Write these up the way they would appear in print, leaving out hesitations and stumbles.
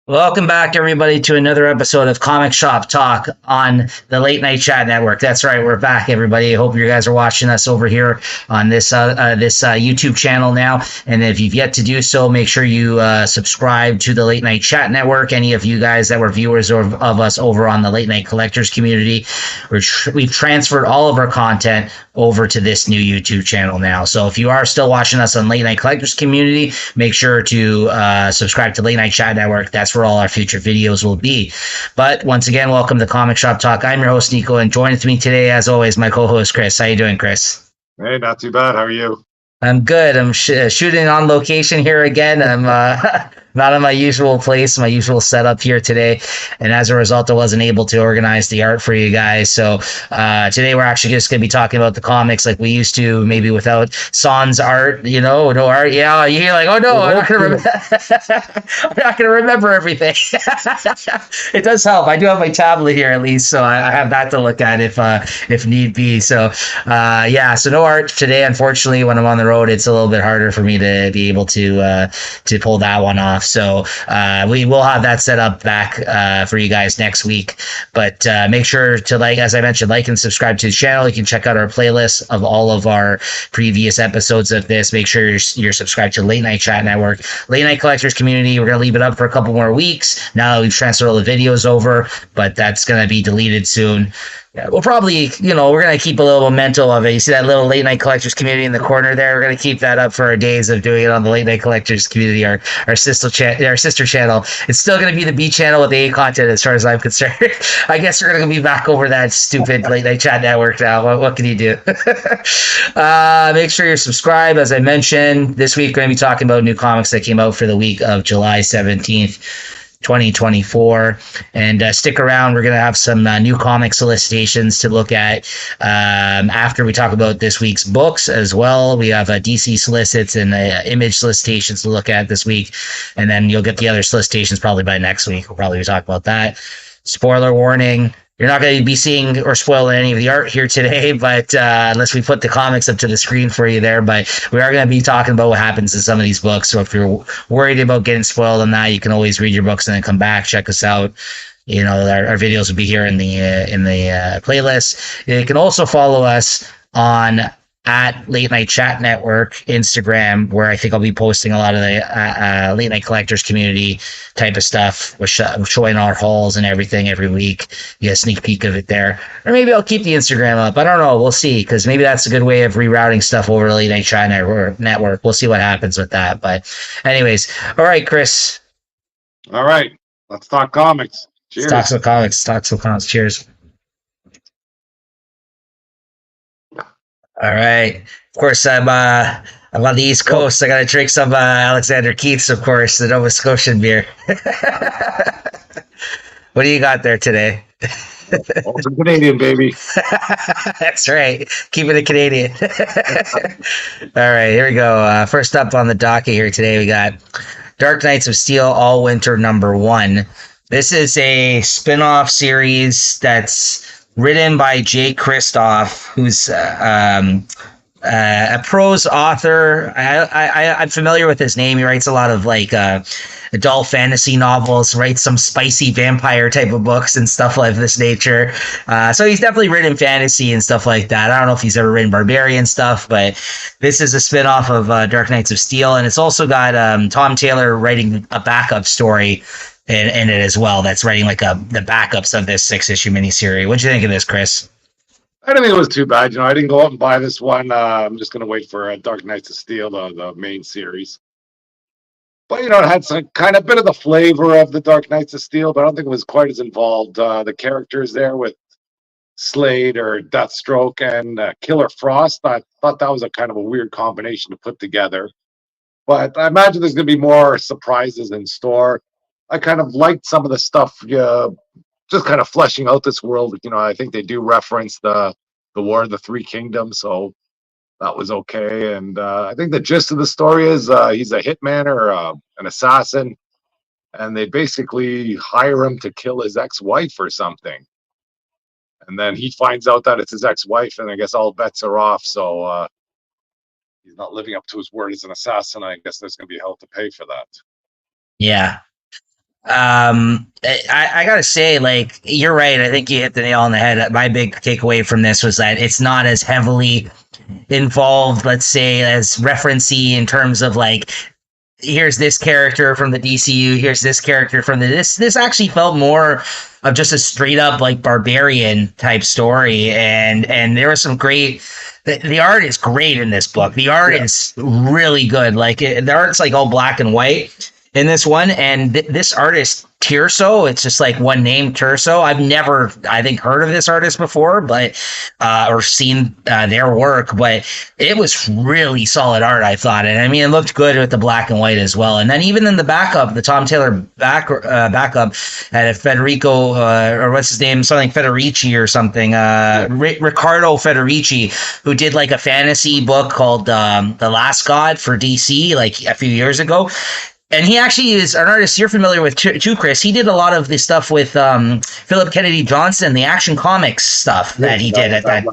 Welcome back, everybody, to another episode of Comic Shop Talk on the Late Night Chat Network. That's right, we're back, everybody. I hope you guys are watching us over here on this YouTube channel now. And if you've yet to do so, make sure you subscribe to the Late Night Chat Network. Any of you guys that were viewers of us over on the Late Night Collectors community, we've transferred all of our content over to this new YouTube channel now. So if you are still watching us on Late Night Collectors community, make sure to subscribe to Late Night Chat Network. That's where all our future videos will be. But once again, welcome to Comic Shop Talk. I'm your host, Nico, and joining me today, as always, my co-host, Chris. How you doing, Chris? Hey, not too bad. How are you? I'm good. I'm shooting on location here again. I'm not in my usual place, my usual setup here today. And as a result, I wasn't able to organize the art for you guys. So today we're actually just going to be talking about the comics like we used to, maybe without Sans art, no art. Yeah, you're like, oh no, I'm not going to remember everything. It does help. I do have my tablet here at least, so I have that to look at if need be. So so no art today, unfortunately. When I'm on the road, it's a little bit harder for me to be able to pull that one off. So we will have that set up back for you guys next week. But make sure to, as I mentioned, like and subscribe to the channel. You can check out our playlist of all of our previous episodes of this. Make sure you're subscribed to Late Night Chat Network, Late Night Collectors community. We're going to leave it up for a couple more weeks now that we've transferred all the videos over, but that's going to be deleted soon. Yeah, we'll probably, we're going to keep a little memento of it. You see that little Late Night Collectors community in the corner there? We're going to keep that up for our days of doing it on the Late Night Collectors community, our sister channel. It's still going to be the B channel with the A content as far as I'm concerned. I guess we're going to be back over that stupid Late Night Chat Network now. What can you do? Make sure you're subscribed. As I mentioned, this week we're going to be talking about new comics that came out for the week of July 17th. 2024, and stick around. We're going to have some new comic solicitations to look at after we talk about this week's books as well. We have DC solicits and image solicitations to look at this week, and then you'll get the other solicitations probably by next week. We'll probably talk about that. Spoiler warning, you're not going to be seeing or spoiling any of the art here today, but unless we put the comics up to the screen for you there. But we are going to be talking about what happens in some of these books. So if you're worried about getting spoiled on that, you can always read your books and then come back, check us out. Our videos will be here in the playlist. You can also follow us on at Late Night Chat Network Instagram, where I think I'll be posting a lot of the Late Night Collectors community type of stuff, showing our hauls and everything every week. You get a sneak peek of it there. Or maybe I'll keep the Instagram up. I don't know. We'll see, because maybe that's a good way of rerouting stuff over to Late Night Chat Network. We'll see what happens with that. But anyways, all right, Chris. All right. Let's talk comics. Cheers. Let's talk some comics. Cheers. All right. Of course, I'm on the East Coast. I got to drink some Alexander Keith's, of course, the Nova Scotian beer. What do you got there today? Some Canadian, baby. That's right. Keeping it Canadian. All right, here we go. First up on the docket here today, we got Dark Knights of Steel All Winter #1. This is a spin-off series that's written by Jake Kristoff, who's a prose author. I'm familiar with his name. He writes a lot of adult fantasy novels, writes some spicy vampire type of books and stuff like this nature. So he's definitely written fantasy and stuff like that. I don't know if he's ever written barbarian stuff, but this is a spinoff of Dark Knights of Steel. And it's also got Tom Taylor writing a backup story in it as well. That's writing the backups of this 6-issue miniseries. What'd you think of this, Chris? I don't think it was too bad. I didn't go out and buy this one. I'm just going to wait for Dark Knights of Steel, the main series. But, it had some kind of bit of the flavor of the Dark Knights of Steel, but I don't think it was quite as involved. The characters there with Slade or Deathstroke and Killer Frost, I thought that was a kind of a weird combination to put together. But I imagine there's going to be more surprises in store. I kind of liked some of the stuff, just kind of fleshing out this world. I think they do reference the War of the Three Kingdoms, so that was okay. And I think the gist of the story is he's a hitman or an assassin, and they basically hire him to kill his ex-wife or something. And then he finds out that it's his ex-wife, and I guess all bets are off. So he's not living up to his word as an assassin. I guess there's going to be hell to pay for that. Yeah. I gotta say, like, you're right. I think you hit the nail on the head. My big takeaway from this was that it's not as heavily involved, let's say, as referencey in terms of like, here's this character from the DCU, here's this character from the this actually felt more of just a straight up like barbarian type story, and there was some great. The art is great in this book. The art is really good. Like the art's like all black and white in this one, and this artist Tirso, it's just like one name, Tirso. I've never, I think, heard of this artist before, but or seen their work, but it was really solid art, I thought. And I mean, it looked good with the black and white as well. And then even in the backup, the Tom Taylor backup had a Federico or what's his name, something Federici or something, Riccardo Federici, who did like a fantasy book called The Last God for DC like a few years ago. And he actually is an artist you're familiar with too, Chris. He did a lot of the stuff with Philip Kennedy Johnson, the Action Comics stuff that he did at that.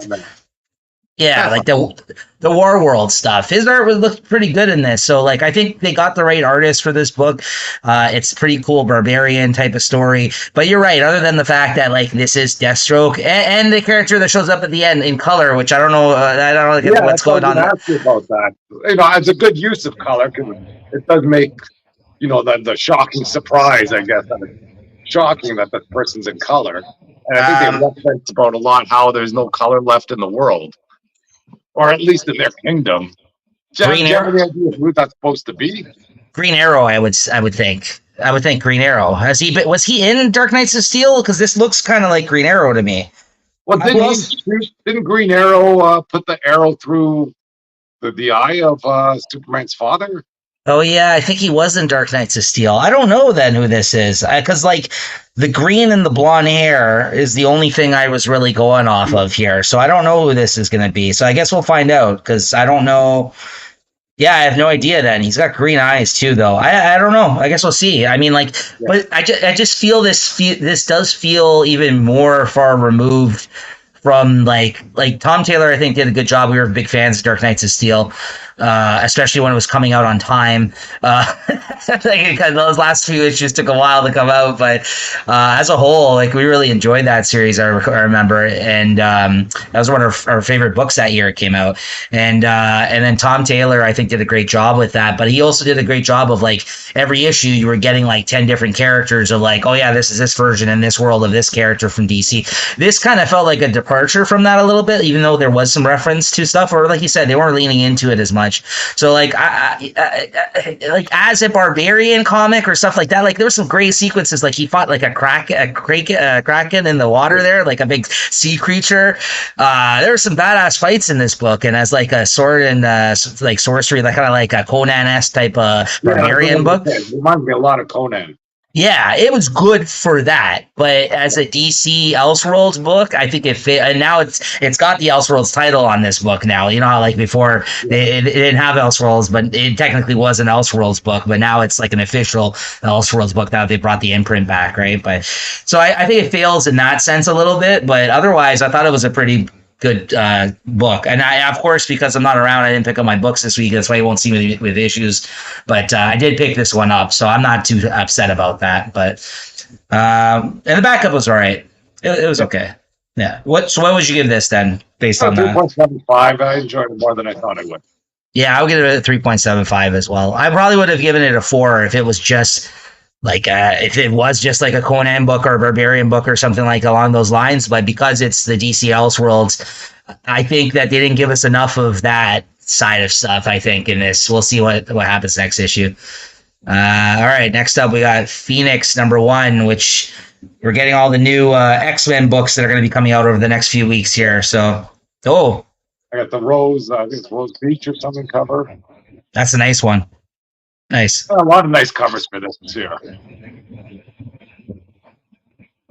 Yeah, like the War World stuff. His art looked pretty good in this. So like I think they got the right artist for this book. It's a pretty cool barbarian type of story. But you're right, other than the fact that like this is Deathstroke and the character that shows up at the end in color, which I don't know what's going on. Ask you about that. You know, it's a good use of color because it does make the shocking surprise, I guess. That it's shocking that this person's in color. And I think they reference about a lot how there's no color left in the world. Or at least in their kingdom. Green Arrow. Do you have any idea who that's supposed to be? Green Arrow, I would think. I would think Green Arrow. Was he in Dark Knights of Steel? Because this looks kind of like Green Arrow to me. Well, didn't Green Arrow put the arrow through the eye of Superman's father? Oh yeah, I think he was in Dark Knights of Steel. I don't know then who this is, because like the green and the blonde hair is the only thing I was really going off of here. So I don't know who this is going to be. So I guess we'll find out because I don't know. Yeah, I have no idea. Then he's got green eyes too, though. I don't know. I guess we'll see. I mean, like, but I just feel this does feel even more far removed from like Tom Taylor. I think did a good job. We were big fans of Dark Knights of Steel. Especially when it was coming out on time. Those last few issues took a while to come out, but as a whole, like we really enjoyed that series. I remember, and that was one of our favorite books that year it came out. And then Tom Taylor, I think, did a great job with that. But he also did a great job of like every issue you were getting like 10 different characters of like, oh yeah, this is this version in this world of this character from DC. This kind of felt like a departure from that a little bit, even though there was some reference to stuff, or like you said, they weren't leaning into it as much. So like like as a barbarian comic or stuff like that, like there were some great sequences. Like he fought like a kraken in the water there, like a big sea creature. There were some badass fights in this book, and as like a sword and like sorcery, like kind of like a Conan-esque type barbarian book. It reminds me a lot of Conan. Yeah, it was good for that, but as a DC Elseworlds book, I think it fit. And now it's got the Elseworlds title on this book now. You know how like before they didn't have Elseworlds, but it technically was an Elseworlds book. But now it's like an official Elseworlds book now they brought the imprint back, right? But so I think it fails in that sense a little bit, but otherwise I thought it was a pretty good book. And I, of course, because I'm not around, I didn't pick up my books this week. That's why you won't see me with issues. But I did pick this one up, so I'm not too upset about that. But and the backup was all right. It was okay. Yeah. So what would you give this then, based on that? 3.75. I enjoyed it more than I thought I would. Yeah, I would give it a 3.75 as well. I probably would have given it a 4 if it was just like if it was just like a Conan book or a Barbarian book or something like along those lines. But because it's the DC Elseworlds, I think that they didn't give us enough of that side of stuff, I think, in this. We'll see what happens next issue. All right, next up we got Phoenix #1, which we're getting all the new X-Men books that are going to be coming out over the next few weeks here. So, I got the Rose, I think it's Rose Beach or something cover. That's a nice one. Nice. A lot of nice covers for this year.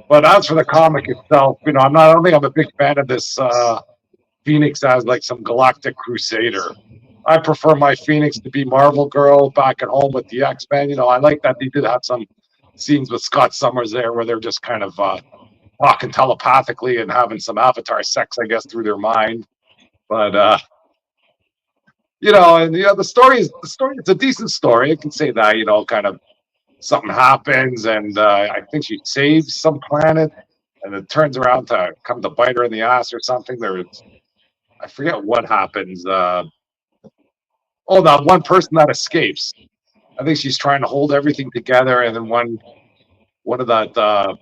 But as for the comic itself, I don't think I'm a big fan of this Phoenix as like some galactic crusader. I prefer my Phoenix to be Marvel Girl back at home with the X-Men. I like that they did have some scenes with Scott Summers there where they're just kind of talking telepathically and having some avatar sex, I guess, through their mind. But the story, it's a decent story. I can say that, kind of something happens, and I think she saves some planet, and it turns around to come to bite her in the ass or something. I forget what happens. That one person that escapes. I think she's trying to hold everything together, and then one of the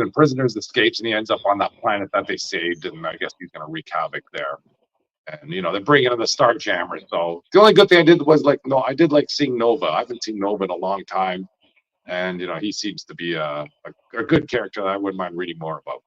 prisoners escapes, and he ends up on that planet that they saved, and I guess he's going to wreak havoc there. And they're bringing in the Starjammers. So the only good thing I did was I did like seeing Nova. I haven't seen Nova in a long time, and he seems to be a good character that I wouldn't mind reading more about.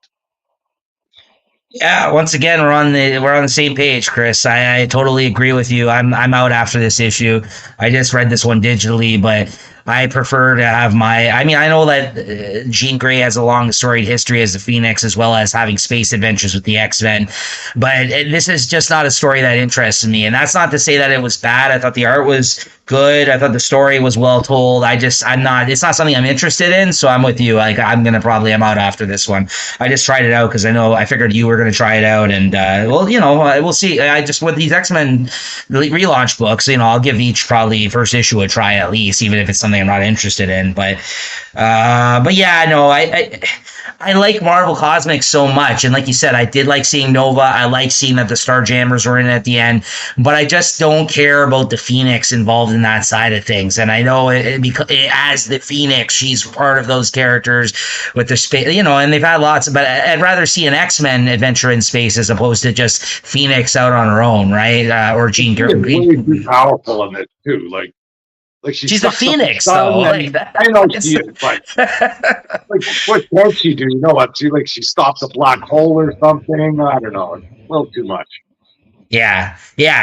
Yeah, once again, we're on the same page, Chris. I totally agree with you. I'm out after this issue. I just read this one digitally, but I prefer to have I mean, I know that Jean Grey has a long storied history as the Phoenix, as well as having space adventures with the X-Men, but this is just not a story that interests me. And that's not to say that it was bad. I thought the art was good. I thought the story was well told. It's not something I'm interested in. So I'm with you. Like, I'm out after this one. I just tried it out because I figured you were going to try it out. And, we'll see. With these X-Men relaunch books, I'll give each probably first issue a try at least, even if it's something I'm not interested in. But yeah, no, I like Marvel Cosmics so much. And like you said, I did like seeing Nova. I like seeing that the Starjammers were in at the end, but I just don't care about the Phoenix involved in that side of things. And I know as the Phoenix, she's part of those characters with the space, and they've had lots, but I'd rather see an X-Men adventure in space as opposed to just Phoenix out on her own, right? Or Jean Grey. Really powerful in it too. Like she's a Phoenix, though. Like that. I know she is, but what can she do? What? She stopped a black hole or something. I don't know. It's a little too much. Yeah.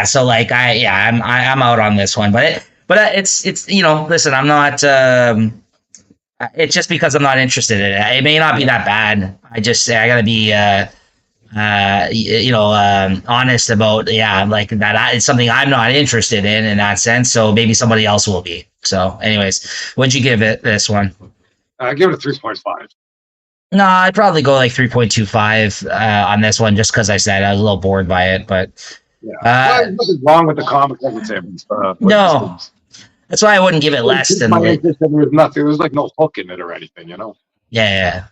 So I'm out on this one, but it's listen, I'm not. It's just because I'm not interested in it. It may not be that bad. I gotta be honest about like that it's something I'm not interested in that sense, so maybe somebody else will be. So anyways, what'd you give it this one? I give it a 3.5. No, I'd probably go like 3.25 on this one, just because I said I was a little bored by it, but there's nothing wrong with the comic. No, that's why I wouldn't give it less than there's like no hook in it or anything. Yeah.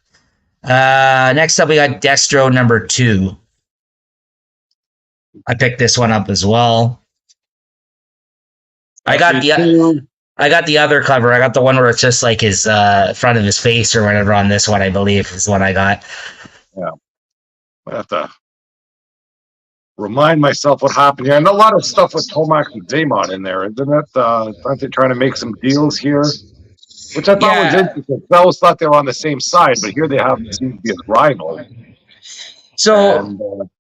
Next up, we got Destro number 2. I picked this one up as well. I got the other cover. I got the one where it's just like his front of his face or whatever on this one, I believe, is the one I got. Yeah. I have to remind myself what happened here. And a lot of stuff with Tomax and Xamot in there, isn't it? Aren't they trying to make some deals here? Which I thought was interesting. I always thought they were on the same side, but here they seem to be a rival. So,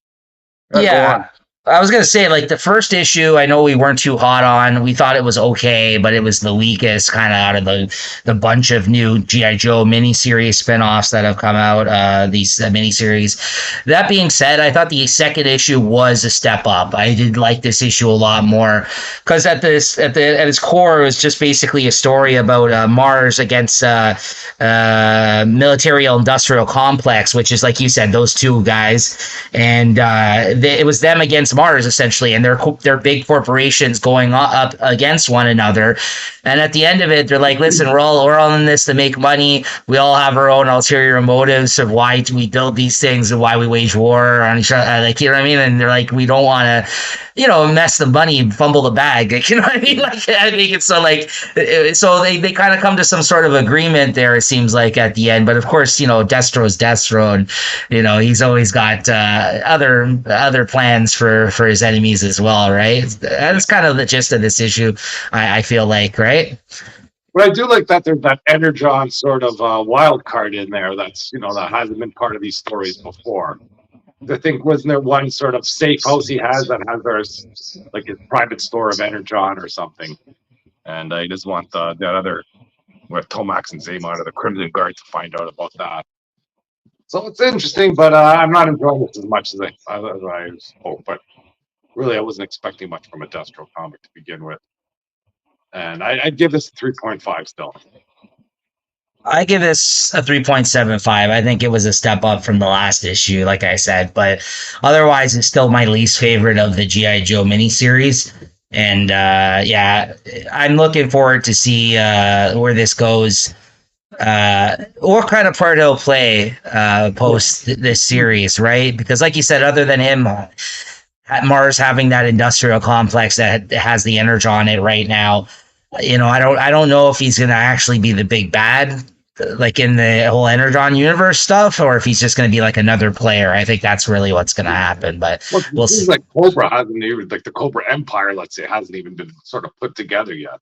I was going to say, like, the first issue, I know we weren't too hot on. We thought it was okay, but it was the weakest kind of out of the bunch of new G.I. Joe miniseries spinoffs that have come out, these miniseries. That being said, I thought the second issue was a step up. I did like this issue a lot more because at its core, it was just basically a story about Mars against military-industrial complex, which is, like you said, those two guys. And it was them against Mars, essentially, and they're big corporations going up against one another. And at the end of it, they're like, listen, we're all in this to make money. We all have our own ulterior motives of why we build these things and why we wage war on each other. Like, you know what I mean? And they're like, we don't want to, mess the money, fumble the bag. Like, you know what I mean? Like, I think it's so they kind of come to some sort of agreement there, it seems like, at the end. But of course, Destro is Destro, and he's always got other plans for his enemies as well, right? That's kind of the gist of this issue, I feel like, right? But I do like that there's that Energon sort of wild card in there that's, that hasn't been part of these stories before. I think, wasn't there one sort of safe house he has that has like his private store of Energon or something? And I just want that other, with Tomax and Xamot or the Crimson Guard, to find out about that. So it's interesting, but I'm not enjoying this as much as I hoped. But really, I wasn't expecting much from a Destro comic to begin with. And I'd give this a 3.5 still. I give this a 3.75. I think it was a step up from the last issue, like I said. But otherwise, it's still my least favorite of the G.I. Joe miniseries. And I'm looking forward to see where this goes what kind of part he'll play post this series, right? Because, like you said, other than him, Mars having that industrial complex that has the energy on it right now, I don't know if he's going to actually be the big bad, like in the whole Energon universe stuff, or if he's just going to be like another player. I think that's really what's going to happen. But Well, we'll it see. seems like Cobra hasn't even, like the Cobra Empire, let's say, hasn't even been sort of put together yet.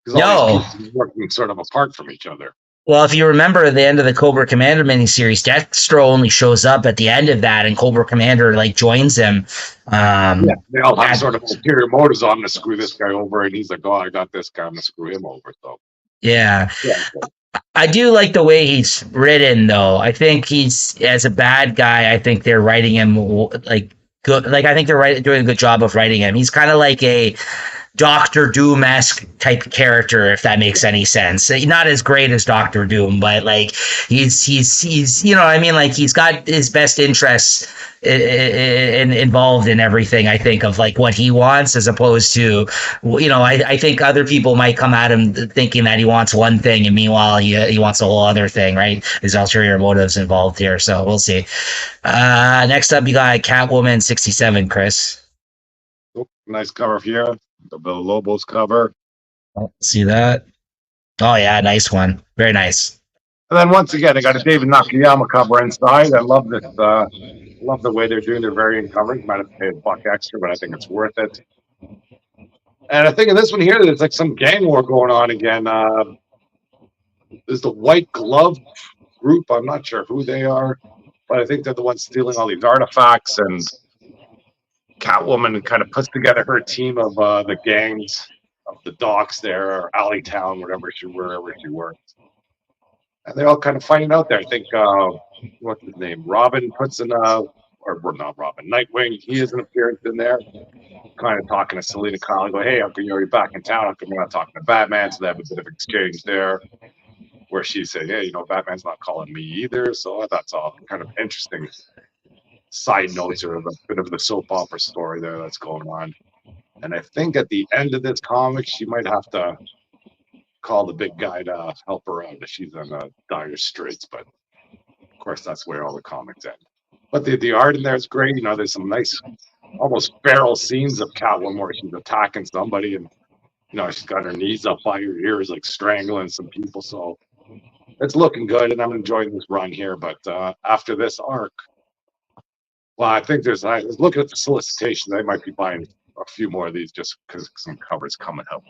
Because all No. these pieces are working sort of apart from each other. Well, if you remember at the end of the Cobra Commander miniseries, Destro only shows up at the end of that, and Cobra Commander like joins him. Yeah, they all have at- sort of ulterior motives. I'm going to screw this guy over, and he's like, "Oh, I got this guy. I'm going to screw him over." So yeah. yeah, I do like the way he's written, though. I think he's as a bad guy. I think they're writing him like good. Like I think they're doing a good job of writing him. He's kind of like a Doctor Doom-esque type character, if that makes any sense. Not as great as Doctor Doom, but like he's you know what I mean, like he's got his best interests involved in everything. I think of like what he wants, as opposed to, I think other people might come at him thinking that he wants one thing, and meanwhile he wants a whole other thing, right? There's ulterior motives involved here, so we'll see. Next up, you got Catwoman 67, Chris. nice cover here. The Lobos cover. See that? Oh yeah, nice one. Very nice. And then once again, I got a David Nakayama cover inside. I love this. Love the way they're doing their variant covers. Might have to pay a buck extra, but I think it's worth it. And I think in this one here, there's like some gang war going on again. There's the White Glove group. I'm not sure who they are, but I think they're the ones stealing all these artifacts. And Catwoman kind of puts together her team of the gangs of the docks there, or Alleytown, wherever she works. And they're all kind of fighting out there. I think, what's his name? Robin puts in not Robin, Nightwing. He has an appearance in there, kind of talking to Selena Kyle. I go, hey, how come you're back in town? How come you're not talking to Batman? So they have a bit of exchange there, where she said, hey, Batman's not calling me either. So that's all kind of interesting side notes, or a bit of the soap opera story there that's going on. And I think at the end of this comic, she might have to call the big guy to help her out if she's in dire straits. But of course, that's where all the comics end. But the art in there is great. There's some nice, almost feral scenes of Catwoman where she's attacking somebody, and she's got her knees up by her ears, like strangling some people. So it's looking good, and I'm enjoying this run here. But after this arc, well, I think I was looking at the solicitation. They might be buying a few more of these just because some covers coming up.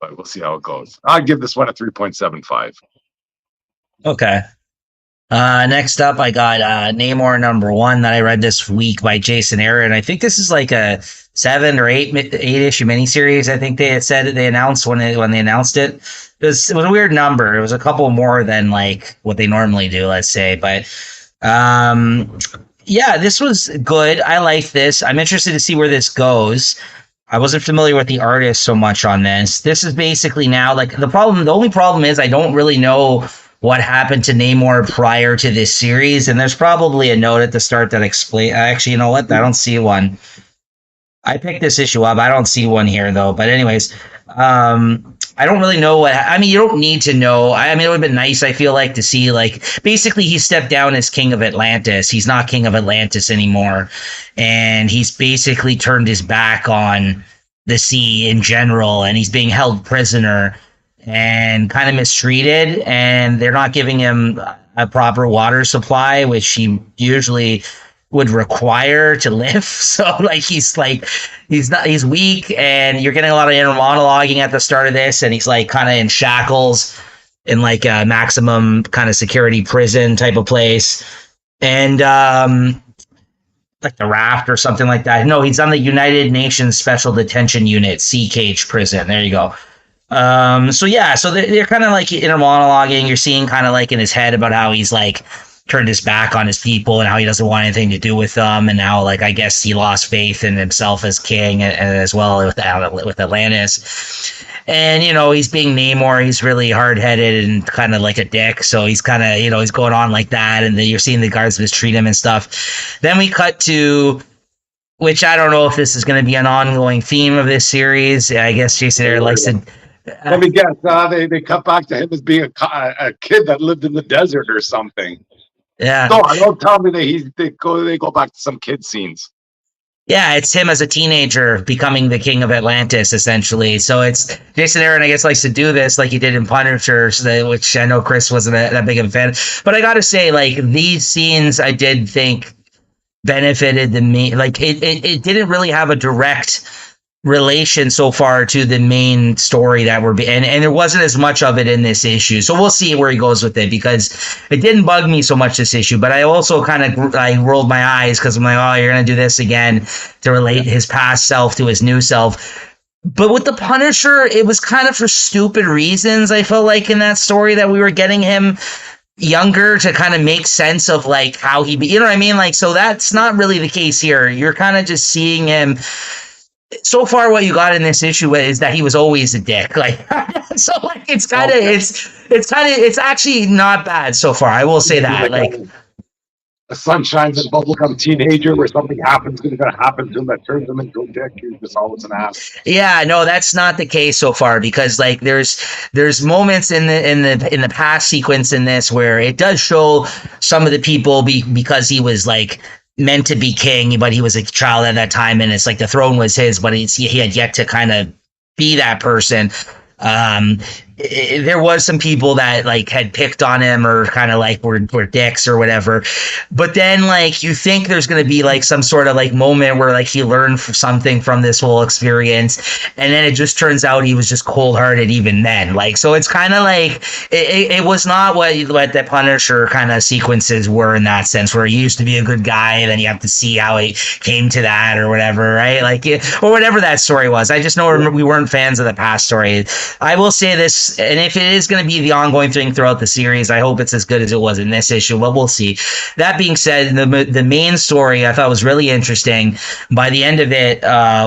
But we'll see how it goes. I'd give this one a 3.75. Okay. Next up, I got Namor #1 that I read this week by Jason Aaron. I think this is like a 7 or 8 issue miniseries. I think they had said they announced when they announced it. It was a weird number. It was a couple more than like what they normally do, let's say. But yeah, this was good. I like this. I'm interested to see where this goes. I wasn't familiar with the artist so much on this. This is basically now like the only problem is I don't really know what happened to Namor prior to this series. And there's probably a note at the start that actually, you know what? I don't see one. I picked this issue up. I don't see one here though. But anyways, I don't really know you don't need to know. It would have been nice, I feel like, to see, like, basically he stepped down as King of Atlantis. He's not King of Atlantis anymore. And he's basically turned his back on the sea in general. And he's being held prisoner and kind of mistreated. And they're not giving him a proper water supply, which he usually would require to live. So he's weak, and you're getting a lot of inner monologuing at the start of this, and he's like kind of in shackles in like a maximum kind of security prison type of place, and like the Raft or something like that. No, he's on the United Nations Special Detention Unit Sea Cage prison. There you go. So they're kind of like inner monologuing. You're seeing kind of like in his head about how he's like turned his back on his people and how he doesn't want anything to do with them, and how, like, I guess he lost faith in himself as king, and as well with Atlantis. And he's being Namor. He's really hard-headed and kind of like a dick. So he's kind of he's going on like that, and then you're seeing the guards mistreat him and stuff. Then we cut to, which I don't know if this is going to be an ongoing theme of this series. I guess Jason Aaron likes to Let me guess. They cut back to him as being a kid that lived in the desert or something. Yeah. No, don't tell me that they go back to some kid scenes. Yeah, it's him as a teenager becoming the king of Atlantis, essentially. So it's Jason Aaron, I guess, likes to do this like he did in Punisher, which I know Chris wasn't that big of a fan. But I got to say, like, these scenes I did think benefited the main. Like, it didn't really have a direct relation so far to the main story that and there wasn't as much of it in this issue, so we'll see where he goes with it, because it didn't bug me so much this issue, but I also kind of I rolled my eyes because I'm like, oh, you're gonna do this again to relate his past self to his new self. But with the Punisher, it was kind of for stupid reasons. I felt like in that story that we were getting him younger to kind of make sense of like how you know what I mean, like, so that's not really the case here. You're kind of just seeing him. So far, what you got in this issue is that he was always a dick. Like, so like it's kind of it's actually not bad so far. I will say that. Like a sunshine's and bubblegum teenager where something happens going to happen to him that turns him into a dick. He's just always an ass. Yeah, no, that's not the case so far, because like there's moments in the past sequence in this where it does show some of the people because he was like meant to be king, but he was a child at that time, and it's like the throne was his, but he had yet to kind of be that person. There was some people that like had picked on him or kind of like were dicks or whatever, but then like you think there's going to be like some sort of like moment where like he learned something from this whole experience, and then it just turns out he was just cold-hearted even then. Like, so it's kind of like it was not what the Punisher kind of sequences were in that sense, where he used to be a good guy and then you have to see how he came to that or whatever, right? Like, or whatever that story was. I just know we weren't fans of the past story. I will say this, and if it is going to be the ongoing thing throughout the series, I hope it's as good as it was in this issue, but we'll see. That being said, the main story I thought was really interesting. By the end of it,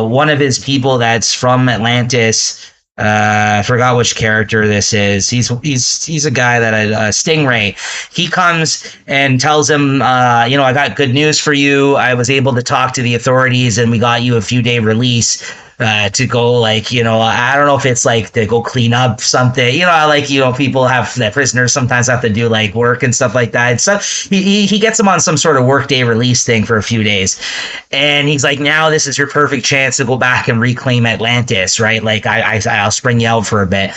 one of his people that's from Atlantis, I forgot which character this is. He's a guy that Stingray. He comes and tells him, I got good news for you. I was able to talk to the authorities, and we got you a few-day release to go, like, I don't know if it's like to go clean up something. People have that prisoners sometimes have to do like work and stuff like that. So he gets him on some sort of workday release thing for a few days, and he's like, now this is your perfect chance to go back and reclaim Atlantis, right? Like I'll spring you out for a bit.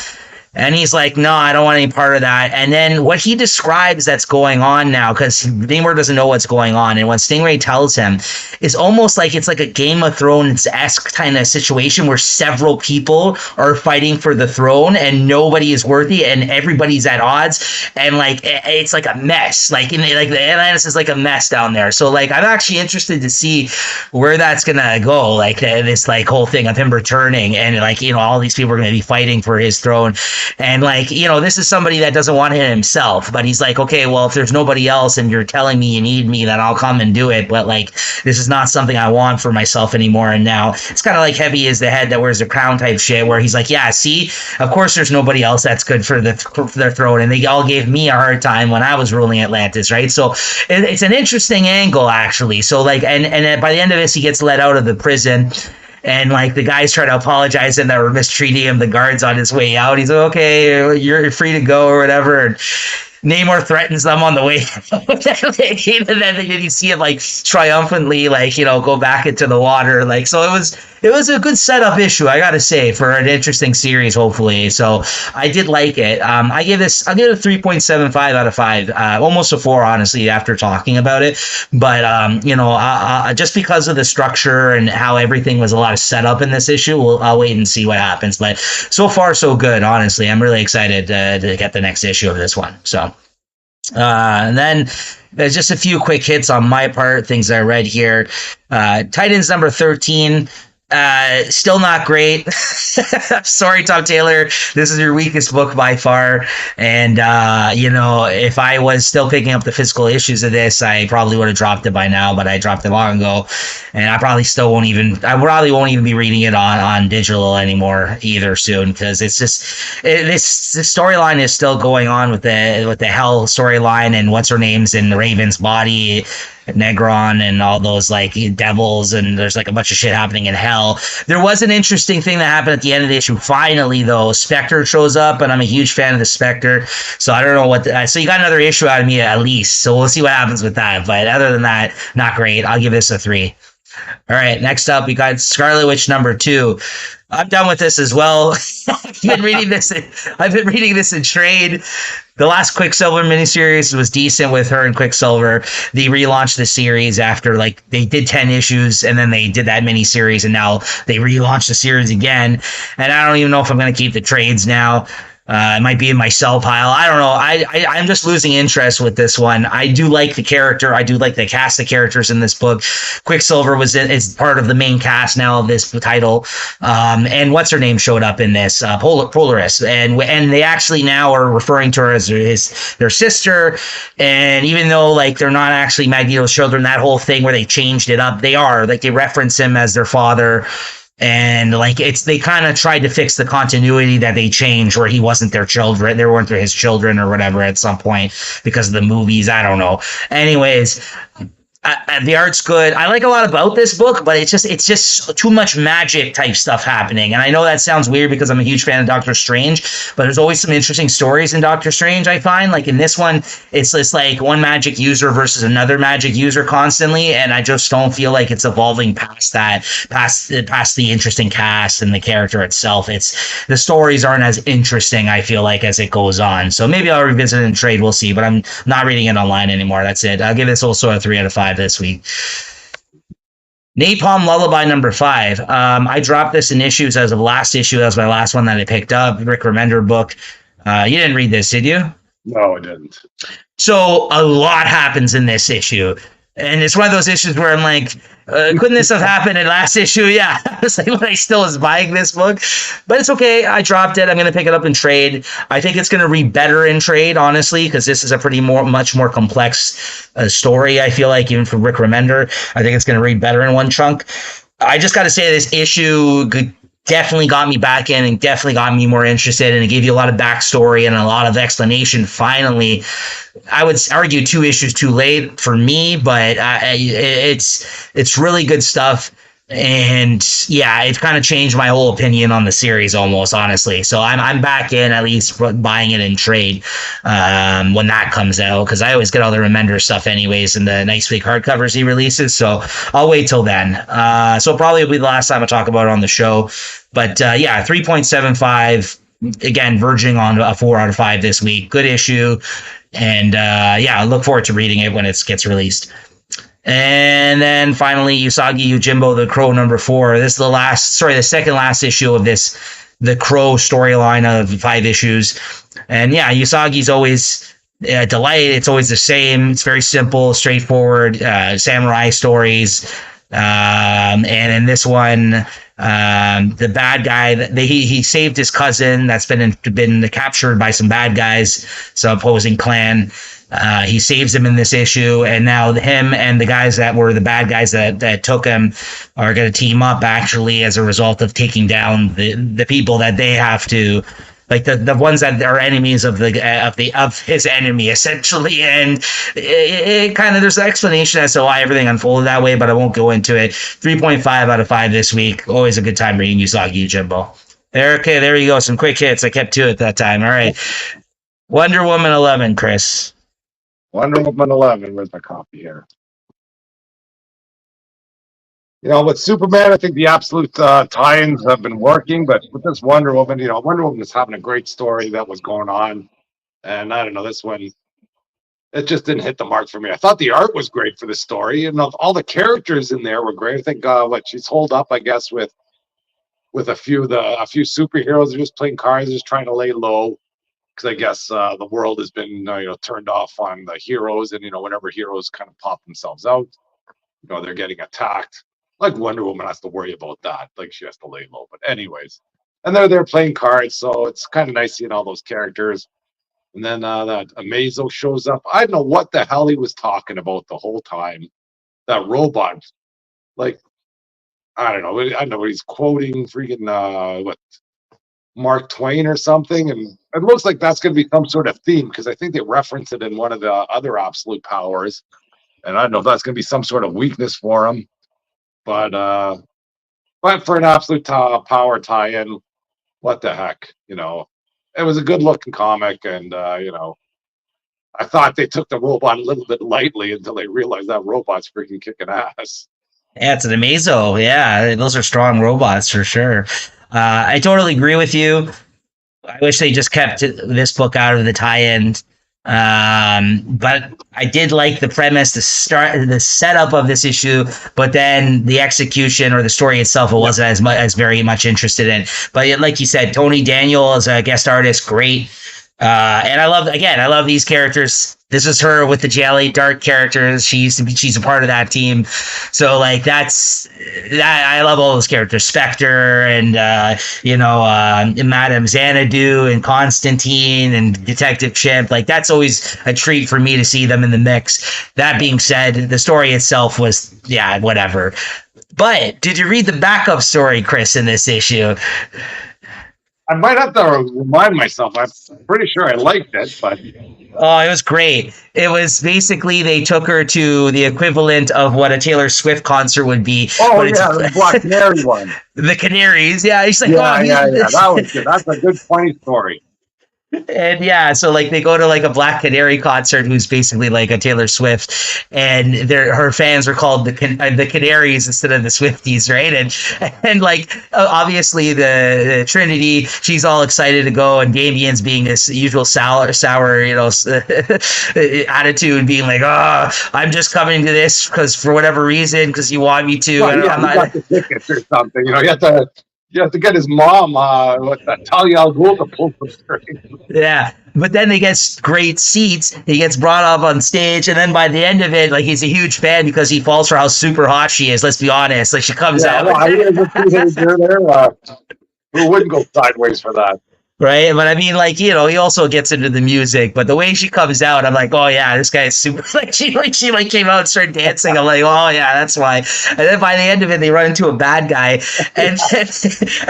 And he's like, no, I don't want any part of that. And then what he describes that's going on now, because Namor doesn't know what's going on, and what Stingray tells him is almost like it's like a Game of Thrones-esque kind of situation where several people are fighting for the throne and nobody is worthy and everybody's at odds, and like it's like a mess. Like the Atlantis is like a mess down there. So like I'm actually interested to see where that's gonna go. Like this like whole thing of him returning, and like all these people are gonna be fighting for his throne. And like, this is somebody that doesn't want it himself, but he's like, okay, well, if there's nobody else and you're telling me you need me, then I'll come and do it. But like, this is not something I want for myself anymore. And now it's kind of like Heavy is the head that wears the crown type shit, where he's like, yeah, see, of course there's nobody else that's good for their throne. And they all gave me a hard time when I was ruling Atlantis, right? So it's an interesting angle, actually. So like, and by the end of this, he gets let out of the prison. And like the guys try to apologize and that were mistreating him, the guards on his way out. He's like, okay, you're free to go or whatever. And Namor threatens them on the way and then you see him like triumphantly go back into the water. Like, so it was a good setup issue, I gotta say, for an interesting series, hopefully. So I did like it. I'll give it a 3.75 out of 5, almost a 4, honestly, after talking about it. But just because of the structure and how everything was a lot of setup in this issue, I'll wait and see what happens. But so far so good, honestly. I'm really excited to get the next issue of this one. So and then there's just a few quick hits on my part, things I read here. Titans number 13. Still not great. Sorry, Tom Taylor. This is your weakest book by far. And, if I was still picking up the physical issues of this, I probably would have dropped it by now, but I dropped it long ago. And I probably won't even be reading it on digital anymore either soon, because it's just, this storyline is still going on with the Hell storyline and what's her name's in the Raven's body. Negron and all those like devils, and there's like a bunch of shit happening in hell. There was an interesting thing that happened at the end of the issue. Finally, though, Spectre shows up, and I'm a huge fan of the Spectre. So I don't know what. So you got another issue out of me at least. So we'll see what happens with that. But other than that, not great. I'll give this a 3. All right, next up we got Scarlet Witch #2. I'm done with this as well. I've been reading this in trade. The last Quicksilver miniseries was decent with her and Quicksilver. They relaunched the series after like they did 10 issues and then they did that miniseries, and now they relaunched the series again. And I don't even know if I'm going to keep the trades now. It might be in my sell pile. I don't know. I'm just losing interest with this one. I do like the character. I do like the cast of characters in this book. Quicksilver is part of the main cast now of this title. And what's her name showed up in this Polaris, and they actually now are referring to her as their sister. And even though like they're not actually Magneto's children, that whole thing where they changed it up, they are like they reference him as their father. And like they kind of tried to fix the continuity that they changed where he wasn't their children, they weren't his children or whatever at some point because of the movies. I don't know. Anyways, the art's good. I like a lot about this book, but it's just too much magic type stuff happening. And I know that sounds weird because I'm a huge fan of Doctor Strange, but there's always some interesting stories in Doctor Strange. I find like in this one, it's just like one magic user versus another magic user constantly, and I just don't feel like it's evolving past that, past the interesting cast and the character itself. It's the stories aren't as interesting, I feel like, as it goes on. So maybe I'll revisit it in trade. We'll see, but I'm not reading it online anymore. That's it. I'll give this also a 3 out of 5 this week. Napalm Lullaby #5. I dropped this in issues as of last issue. That was my last one that I picked up. Rick Remender book. You didn't read this, did you? No, I didn't. So a lot happens in this issue. And it's one of those issues where I'm like, couldn't this have happened in last issue? Yeah. It's like when I still was buying this book. But it's okay. I dropped it. I'm going to pick it up in trade. I think it's going to read better in trade, honestly, because this is a much more complex story, I feel like, even for Rick Remender. I think it's going to read better in one chunk. I just got to say this issue definitely got me back in and definitely got me more interested, and it gave you a lot of backstory and a lot of explanation. Finally, I would argue 2 issues too late for me, but it's really good stuff. And yeah, it kind of changed my whole opinion on the series almost, honestly. So I'm back in, at least buying it in trade when that comes out, because I always get all the Remender stuff anyways in the nice big hardcovers he releases. So I'll wait till then. So probably will be the last time I talk about it on the show. But yeah, 3.75. Again, verging on a 4 out of 5 this week. Good issue. And yeah, I look forward to reading it when it gets released. And then finally, Usagi Yojimbo, the Crow #4. This is the second last issue of the Crow storyline of 5 issues. And yeah, Usagi's always a delight. It's always the same. It's very simple, straightforward, samurai stories. And in this one, the bad guy, he saved his cousin that's been captured by some bad guys, some opposing clan. He saves him in this issue, and now him and the guys that were the bad guys that took him are going to team up, actually, as a result of taking down the people that they have to, like the ones that are enemies of his enemy, essentially. And it kind of, there's an explanation as to why everything unfolded that way, but I won't go into it. 3.5 out of 5 this week. Always a good time reading Usagi Yojimbo. Okay, there you go. Some quick hits. I kept 2 at that time. All right. Wonder Woman 11, Chris. Wonder Woman 11. Where's my copy here? You know, with Superman, I think the absolute tie-ins have been working, but with this Wonder Woman, Wonder Woman is having a great story that was going on. And I don't know, this one, it just didn't hit the mark for me. I thought the art was great for the story, and all the characters in there were great. I think she's holed up, I guess, with a few superheroes are just playing cards, just trying to lay low. Because I guess the world has been turned off on the heroes, and whenever heroes kind of pop themselves out, they're getting attacked. Like Wonder Woman has to worry about that, like she has to lay low. But anyways, and they're playing cards, so it's kind of nice seeing all those characters. And then that Amazo shows up. I don't know what the hell he was talking about the whole time. That robot, like, I don't know what he's quoting, freaking what, Mark Twain or something, and it looks like that's going to be some sort of theme, because I think they reference it in one of the other Absolute Powers. And I don't know if that's going to be some sort of weakness for him, but for an absolute power tie-in, what the heck, it was a good looking comic, and I thought they took the robot a little bit lightly until they realized that robot's freaking kicking ass. Yeah, it's an Amazo. Yeah, those are strong robots for sure. I totally agree with you. I wish they just kept this book out of the tie-in. But I did like the premise, the setup of this issue, but then the execution or the story itself, I wasn't as very much interested in. But like you said, Tony Daniel as a guest artist, great. And I love these characters. This is her with the JL8 Dark characters. She's a part of that team. So like I love all those characters. Spectre and Madame Xanadu and Constantine and Detective Chimp. Like that's always a treat for me to see them in the mix. That being said, the story itself was whatever. But did you read the backup story, Chris, in this issue? I might have to remind myself. I'm pretty sure I liked it, but oh, it was great. It was basically they took her to the equivalent of what a Taylor Swift concert would be. Oh yeah, the Black Canary one. The Canaries, yeah. He's like, yeah. That was good. That's a good funny story. And so like they go to like a Black Canary concert, who's basically like a Taylor Swift, and her fans were called the Canaries instead of the Swifties, right? And like obviously the Trinity, she's all excited to go, and Damien's being this usual sour attitude, being like, oh, I'm just coming to this because for whatever reason, because you want me to. Well, I'm not got the tickets or something. You have to get his mom, Talia al Ghul to pull the string. Yeah, but then they get great seats. He gets brought up on stage, and then by the end of it, like he's a huge fan because he falls for how super hot she is. Let's be honest. Like she comes out. Who wouldn't go sideways for that? Right, but I mean, like he also gets into the music, but the way she comes out, I'm like, oh yeah, this guy is super. Like she came out and started dancing. I'm like, oh yeah, that's why. And then by the end of it, they run into a bad guy, and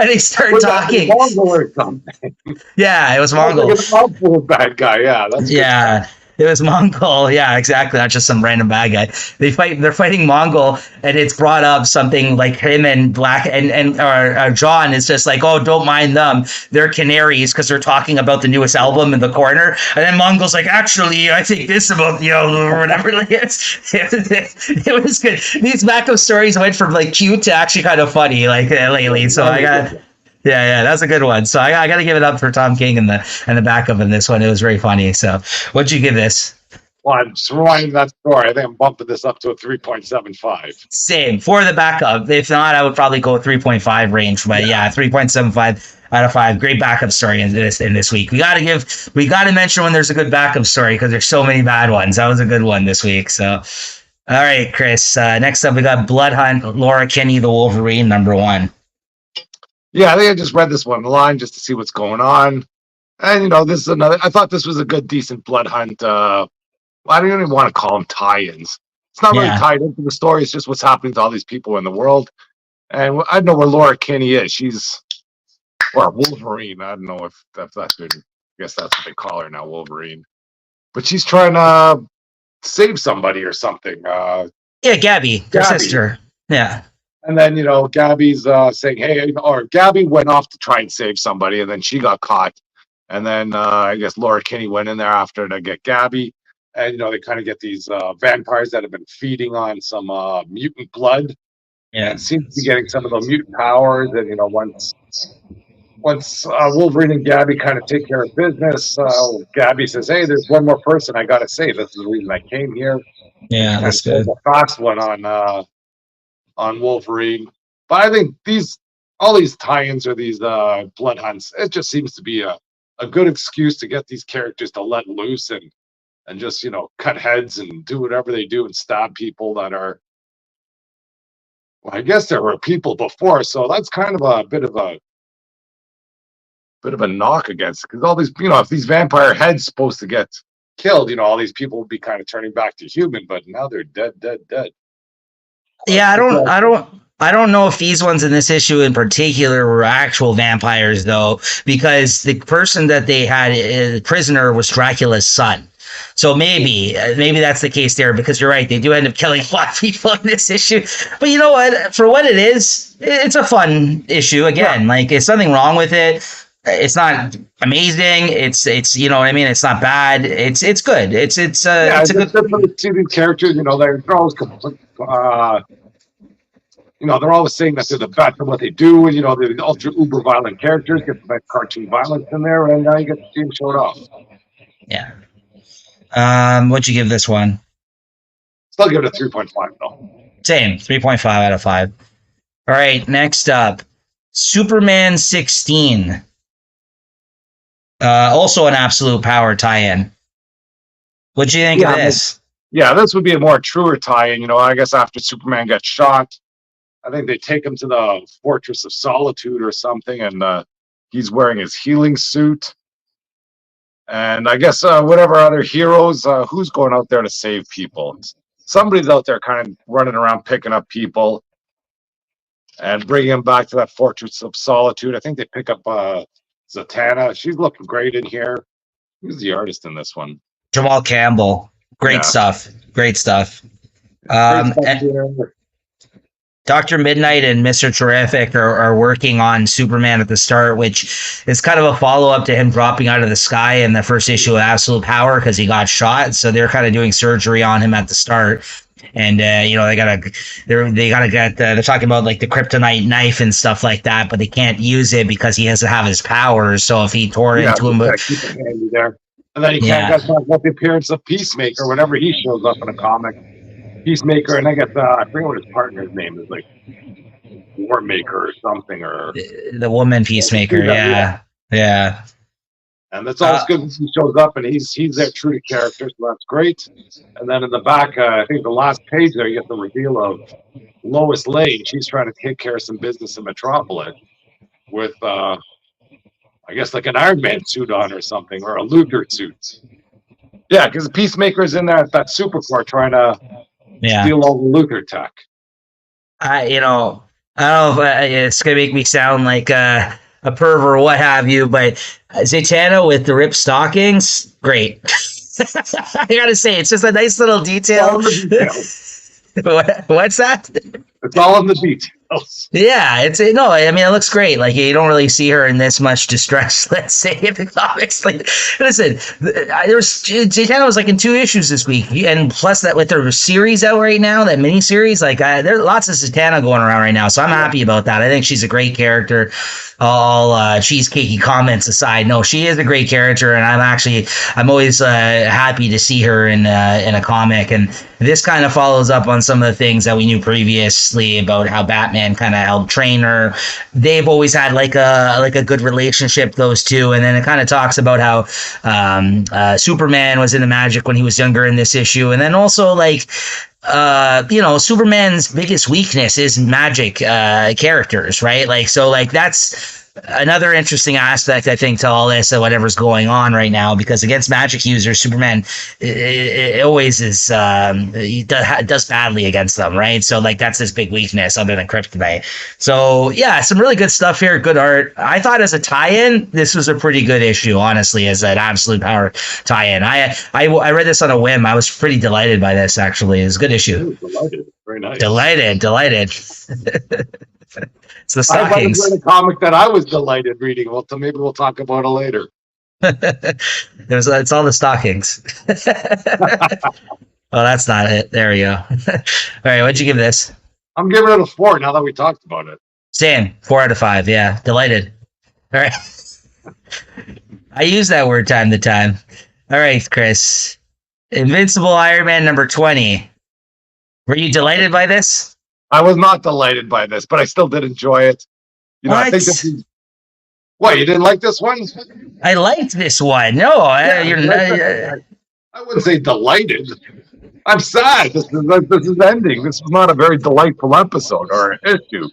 they start talking. Mongol or something. Yeah, it was Mongol. Like a bad guy. Yeah, that's yeah. It was Mongol. Yeah, exactly. Not just some random bad guy. They're fighting Mongol, and it's brought up something like him and Black or John is just like, oh, don't mind them. They're Canaries because they're talking about the newest album in the corner. And then Mongol's like, actually, I think this about the album or whatever. Like it was good. These backup stories went from like cute to actually kind of funny like lately. So I got. Yeah, that's a good one. So I got to give it up for Tom King and the backup in this one. It was very funny. So what'd you give this? Well, I'm just rewinding that story. I think I'm bumping this up to a 3.75. Same for the backup. If not, I would probably go 3.5 range. But yeah 3.75 out of 5. Great backup story in this week. We got to mention when there's a good backup story because there's so many bad ones. That was a good one this week. So, all right, Chris. Next up, we got Blood Hunt, Laura Kinney, the Wolverine, #1. Yeah, I think I just read this one line just to see what's going on. And, this is another. I thought this was a good, decent Blood Hunt. I don't even want to call them tie-ins. It's not really tied into the story. It's just what's happening to all these people in the world. And I don't know where Laura Kinney is. She's, Wolverine. I don't know if that's good. I guess that's what they call her now, Wolverine. But she's trying to save somebody or something. Gabby, her sister. Yeah. And then, Gabby's saying, hey, or Gabby went off to try and save somebody, and then she got caught. And then I guess Laura Kinney went in there after to get Gabby. And, they kind of get these vampires that have been feeding on some mutant blood. Yeah. And seem to be getting some of the mutant powers. And, once Wolverine and Gabby kind of take care of business, Gabby says, hey, there's one more person I got to save. This is the reason I came here. Yeah, that's good. The fast one on Wolverine. But I think all these tie-ins or these blood hunts, it just seems to be a good excuse to get these characters to let loose and just, cut heads and do whatever they do and stab people that are, well, I guess there were people before, so that's kind of a bit of a knock against it. Because all these, if these vampire heads supposed to get killed, all these people would be kind of turning back to human, but now they're dead. Yeah, I don't know if these ones in this issue in particular were actual vampires though, because the person that they had, prisoner, was Dracula's son. So maybe that's the case there, because you're right. They do end up killing a lot of people in this issue. But you know what? For what it is, it's a fun issue. Again, like, there's nothing wrong with it. It's not amazing. It's you know what I mean. It's not bad. It's good. It's a good. See these characters, they're always they're always saying that they're the best at what they do, and they're the ultra uber violent characters, get the best cartoon violence in there, and now you get to see them show it off. Yeah. What'd you give this one? Still give it a 3.5 though. Same, 3.5 out of 5. All right, next up, Superman 16. Also an Absolute Power tie-in. What'd you think of this? Yeah, this would be a more truer tie-in. I guess after Superman gets shot, I think they take him to the Fortress of Solitude or something, and he's wearing his healing suit. And I guess whatever other heroes, who's going out there to save people? Somebody's out there kind of running around picking up people and bringing them back to that Fortress of Solitude. I think they pick up Zatanna. She's looking great in here. Who's the artist in this one? Jamal Campbell. Great stuff. Great stuff. Dr. Midnight and Mr. Terrific are working on Superman at the start, which is kind of a follow-up to him dropping out of the sky in the first issue of Absolute Power because he got shot. So they're kind of doing surgery on him at the start. And they gotta get. They're talking about like the kryptonite knife and stuff like that, but they can't use it because he has to have his powers. So if he tore into him, keep it handy there. And then you can't talk about the appearance of Peacemaker whenever he shows up in a comic. Peacemaker, and I guess I forget what his partner's name is, like War Maker or something, or the woman Peacemaker. Yeah. And that's always good when he shows up, and he's there true to character, so that's great. And then in the back, I think the last page there, you get the reveal of Lois Lane. She's trying to take care of some business in Metropolis with, I guess, like an Iron Man suit on or something, or a Luthor suit. Yeah, because the Peacemaker's in there at that Supercorp trying to steal all the Luthor tech. I don't know if it's gonna make me sound like a perv or what have you, but Zatanna with the ripped stockings, great. I gotta say, it's just a nice little detail. What's that? It's all in the details. Yeah, it looks great. Like, you don't really see her in this much distress, let's say, in the comics. Like, listen, Zatanna was like in 2 issues this week, and plus that with their series out right now, that mini series, like there's lots of Zatanna going around right now, so I'm happy about that. I think she's a great character. All cheesecakey comments aside, no, she is a great character, and I'm always happy to see her in a comic. And this kind of follows up on some of the things that we knew previously about how Batman kind of helped train her. They've always had like a good relationship, those two. And then it kind of talks about how Superman was into magic when he was younger in this issue, and then also like Superman's biggest weakness is magic characters, right? Like, so like that's another interesting aspect, I think, to all this and whatever's going on right now, because against magic users, Superman it always is he does badly against them, right? So like that's his big weakness other than kryptonite. So yeah, some really good stuff here, good art. I thought as a tie-in, this was a pretty good issue, honestly, as an Absolute Power tie-in. I read this on a whim. I was pretty delighted by this, actually. It was a good issue. Delighted. Very nice. Delighted. It's the stockings. I read a comic that I was delighted reading. Well, maybe we'll talk about it later. It's all the stockings. Well, that's not it. There we go. All right, what'd you give this? I'm giving it a 4 now that we talked about it. Same, 4 out of 5. Yeah, delighted. All right. I use that word time to time. All right, Chris. Invincible Iron Man number 20. Were you delighted by this? I was not delighted by this, but I still did enjoy it. I think this is... What, you didn't like this one? I liked this one. No, I wouldn't say delighted. I'm sad. This is ending. This was not a very delightful episode or issue.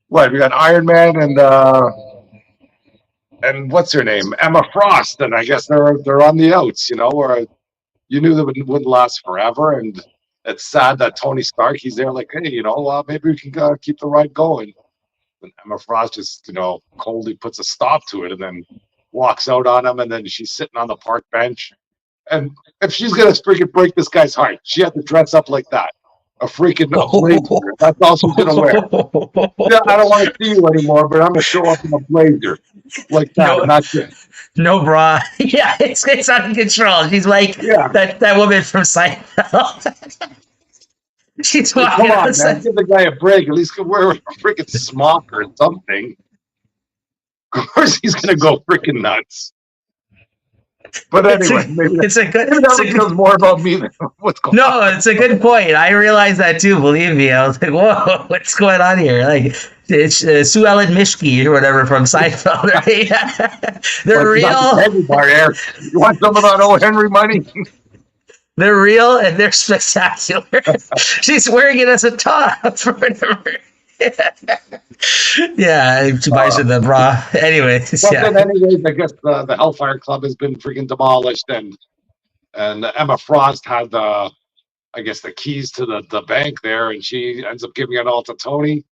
What, we got Iron Man and what's her name? Emma Frost, and I guess they're on the outs, where you knew that it wouldn't last forever, and it's sad that Tony Stark, he's there like, hey, maybe we can keep the ride going. And Emma Frost just, coldly puts a stop to it, and then walks out on him, and then she's sitting on the park bench. And if she's gonna freaking break this guy's heart, she had to dress up like that. A freaking blazer. That's all she's gonna wear. Yeah, I don't want to see you anymore, but I'm gonna show up in a blazer like that. No. And that's it. No bra. Yeah, it's out of control. She's like that woman from Seinfeld. She's walking Come on, man. Give the guy a break. At least wear a freaking smock or something. Of course he's gonna go freaking nuts. But anyway, maybe that becomes more about me than what's going on. No, it's a good point. I realized that too. Believe me, I was like, "Whoa, what's going on here?" Like, it's Sue Ellen Mishke or whatever from Seinfeld, right? They're real. You want some of that old Henry money? They're real and they're spectacular. She's wearing it as a top for whatever. Yeah, she buys her the bra. Anyways, anyways, I guess the Hellfire Club has been freaking demolished, and Emma Frost had the keys to the bank there, and she ends up giving it all to Tony.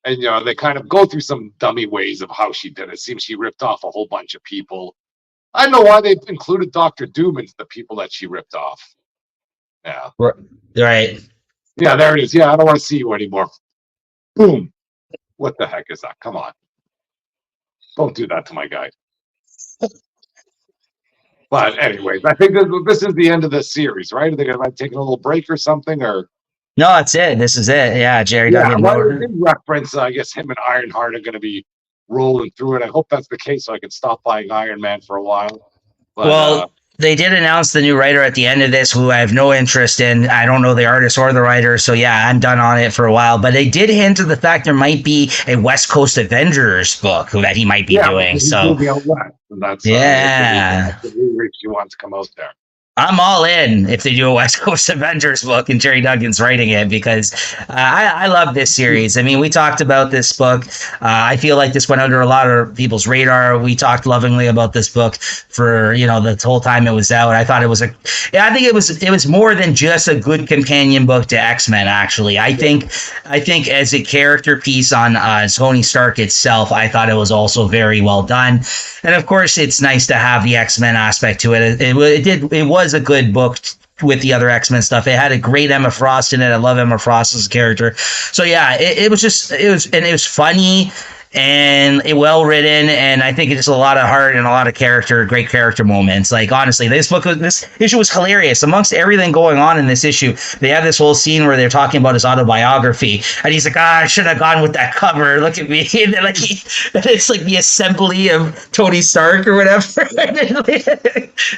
And they kind of go through some dummy ways of how she did it. It seems she ripped off a whole bunch of people. I don't know why they included Dr. Doom into the people that she ripped off. Yeah. Right. Yeah, there it is. Yeah, I don't want to see you anymore. Boom. What the heck is that? Come on. Don't do that to my guy. But anyways, I think this is the end of the series, right? Are they going to take a little break or something? Or no, that's it. This is it. Yeah, Jerry Duggan. Reference, I guess him and Ironheart are going to be rolling through it. I hope that's the case so I can stop buying Iron Man for a while. But, they did announce the new writer at the end of this, who I have no interest in. I don't know the artist or the writer, so yeah, I'm done on it for a while. But they did hint at the fact there might be a West Coast Avengers book that he might be doing. So that's he wants to come out there. I'm all in if they do a West Coast Avengers book and Jerry Duggan's writing it, because I love this series. I mean, we talked about this book. I feel like this went under a lot of people's radar. We talked lovingly about this book for, the whole time it was out. I thought I think it was more than just a good companion book to X-Men, actually. I think as a character piece on Tony Stark itself, I thought it was also very well done. And of course, it's nice to have the X-Men aspect to it. It was a good book with the other X-Men stuff. It had a great Emma Frost in it. I love Emma Frost as a character. So yeah, it was funny and well written, and I think it's just a lot of heart and a lot of great character moments. Like, honestly, this issue was hilarious. Amongst everything going on in this issue, they have this whole scene where they're talking about his autobiography, and he's like, I should have gone with that cover. Look at me. And then, it's like the assembly of Tony Stark or whatever.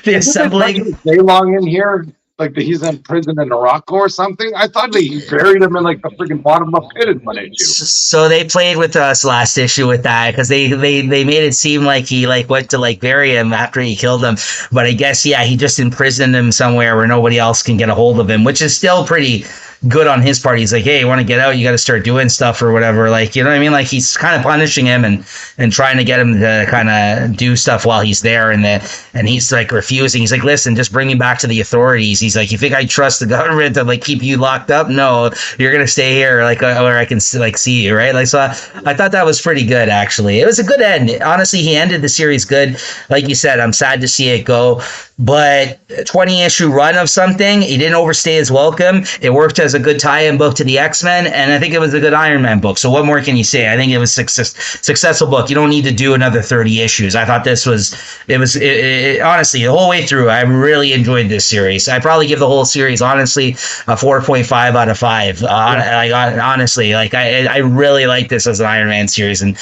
The assembly. Stay long in here. Like he's in prison in Morocco or something. I thought they buried him in the freaking bottom of the pit in one issue. So they played with us last issue with that, because they made it seem like he went to bury him after he killed him. But I guess he just imprisoned him somewhere where nobody else can get a hold of him, which is still pretty good on his part. He's like, hey, you want to get out? You got to start doing stuff or whatever. You know what I mean? He's kind of punishing him and trying to get him to kind of do stuff while he's there. And he's refusing. He's like, listen, just bring me back to the authorities. He's like, you think I trust the government to keep you locked up? No, you're going to stay here where I can see you. Right. So I thought that was pretty good, actually. It was a good end. Honestly, he ended the series good. Like you said, I'm sad to see it go, but 20 issue run of something, he didn't overstay his welcome. It worked as a good tie-in book to the X-Men, and I think it was a good Iron Man book. So what more can you say? I think it was a successful book. You don't need to do another 30 issues. I thought this was, honestly, the whole way through, I really enjoyed this series. I probably give the whole series, honestly, a 4.5 out of 5. Honestly, I really like this as an Iron Man series, and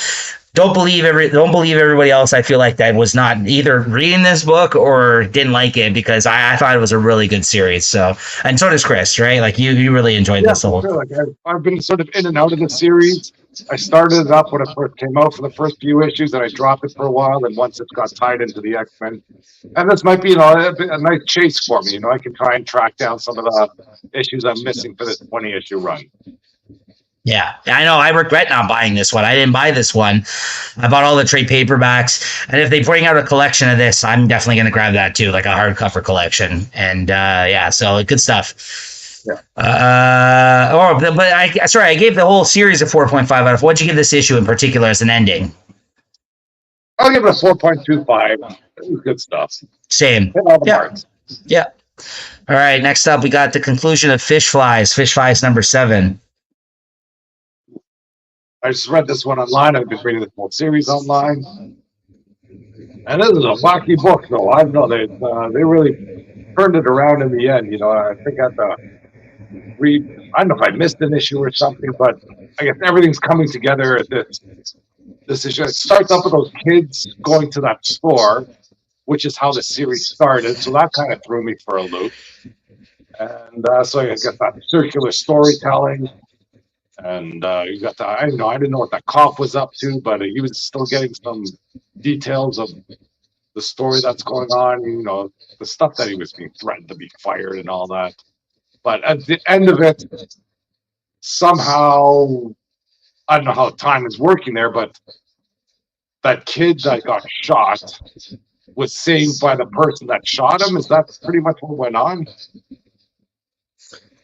don't believe everybody else. I feel like that was not either reading this book or didn't like it, because I thought it was a really good series. So, and so does Chris, right? You really enjoyed this whole. Sure. I've been sort of in and out of the series. I started it up when it first came out for the first few issues, and I dropped it for a while. And once it got tied into the X-Men, and this might be a nice chase for me. I can try and track down some of the issues I'm missing for this 20 issue run. Yeah, I know. I regret not buying this one. I didn't buy this one. I bought all the trade paperbacks. And if they bring out a collection of this, I'm definitely going to grab that too, a hardcover collection. And so good stuff. Yeah. I gave the whole series a 4.5 out of 4. What'd you give this issue in particular as an ending? I'll give it a 4.25. It was good stuff. Same. Hit all the Yeah. marks. Yeah. All right. Next up, we got the conclusion of Fish Flies. Fish Flies number 7. I just read this one online. I've been reading the whole series online. And this is a wacky book, though. I don't know. They really turned it around in the end. I think I had to read. I don't know if I missed an issue or something, but I guess everything's coming together at this issue. It starts up with those kids going to that store, which is how the series started. So that kind of threw me for a loop. And so I guess that circular storytelling. And you got the, I didn't know what that cop was up to, but he was still getting some details of the story that's going on, the stuff that he was being threatened to be fired and all that. But at the end of it, somehow, I don't know how time is working there, but that kid that got shot was saved by the person that shot him. Is that pretty much what went on?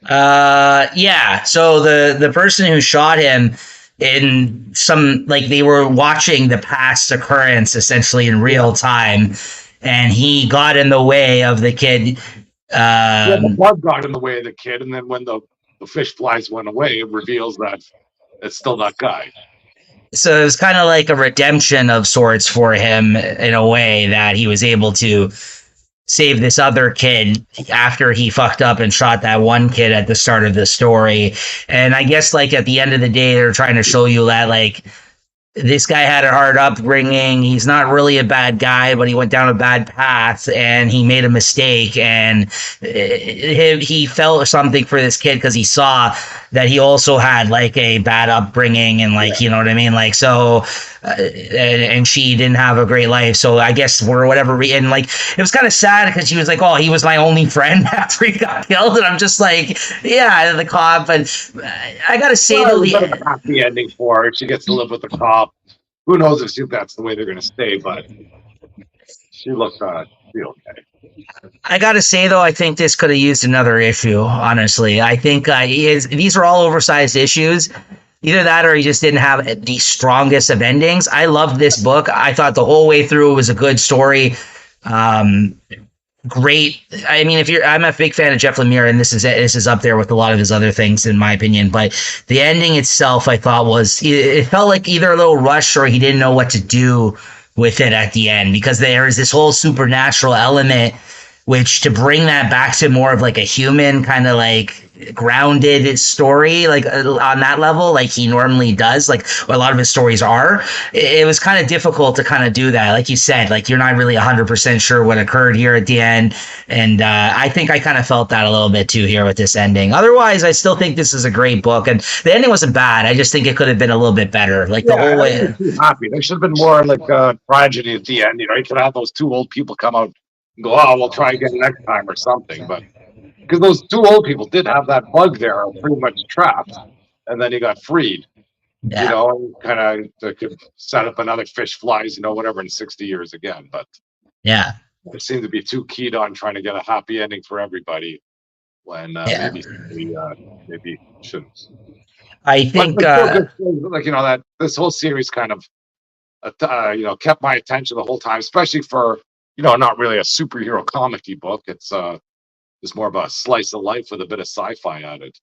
Yeah. So the person who shot him in some, like, they were watching the past occurrence essentially in real time, and he got in the way of the kid. The blood got in the way of the kid, and then when the fish flies went away, it reveals that it's still that guy. So it was kind of like a redemption of sorts for him in a way, that he was able to save this other kid after he fucked up and shot that one kid at the start of the story. And I guess, like, at the end of the day, they're trying to show you that, like, this guy had a hard upbringing. He's not really a bad guy, but he went down a bad path and he made a mistake. And he felt something for this kid because he saw that he also had, like, a bad upbringing and, like, you know what I mean? Like, so, and she didn't have a great life. So I guess for whatever reason, like, it was kind of sad because she was like, oh, he was my only friend after he got killed. And I'm just like, yeah, the cop. But I got to say, though, the happy ending for her. She gets to live with the cop. Who knows if that's the way they're going to stay, but she looked okay. I gotta say, though, I think this could have used another issue. Honestly, I think these are all oversized issues. Either that, or he just didn't have the strongest of endings. I loved this book. I thought the whole way through it was a good story. Great. I mean, I'm a big fan of Jeff Lemire, and this is up there with a lot of his other things, in my opinion. But the ending itself, I thought, it felt like either a little rush or he didn't know what to do with it at the end, because there is this whole supernatural element, which, to bring that back to more of like a human kind of like grounded story, like on that level, like he normally does, like a lot of his stories are, it was kind of difficult to kind of do that. Like you said, like, you're not really 100% sure what occurred here at the end. And I think I kind of felt that a little bit too here with this ending. Otherwise, I still think this is a great book, and the ending wasn't bad. I just think it could have been a little bit better, like the whole way. Too happy. There should have been more like a tragedy at the end. You could have those two old people come out and go, oh, we'll try again next time or something. But because those two old people did have that bug there, pretty much trapped, and then he got freed. Yeah. And kind of could set up another fish flies, whatever, in 60 years again. But Yeah. they seem to be too keyed on trying to get a happy ending for everybody, when maybe shouldn't. I think that this whole series kind of kept my attention the whole time, especially for not really a superhero comic-y book. It's more of a slice of life with a bit of sci-fi added.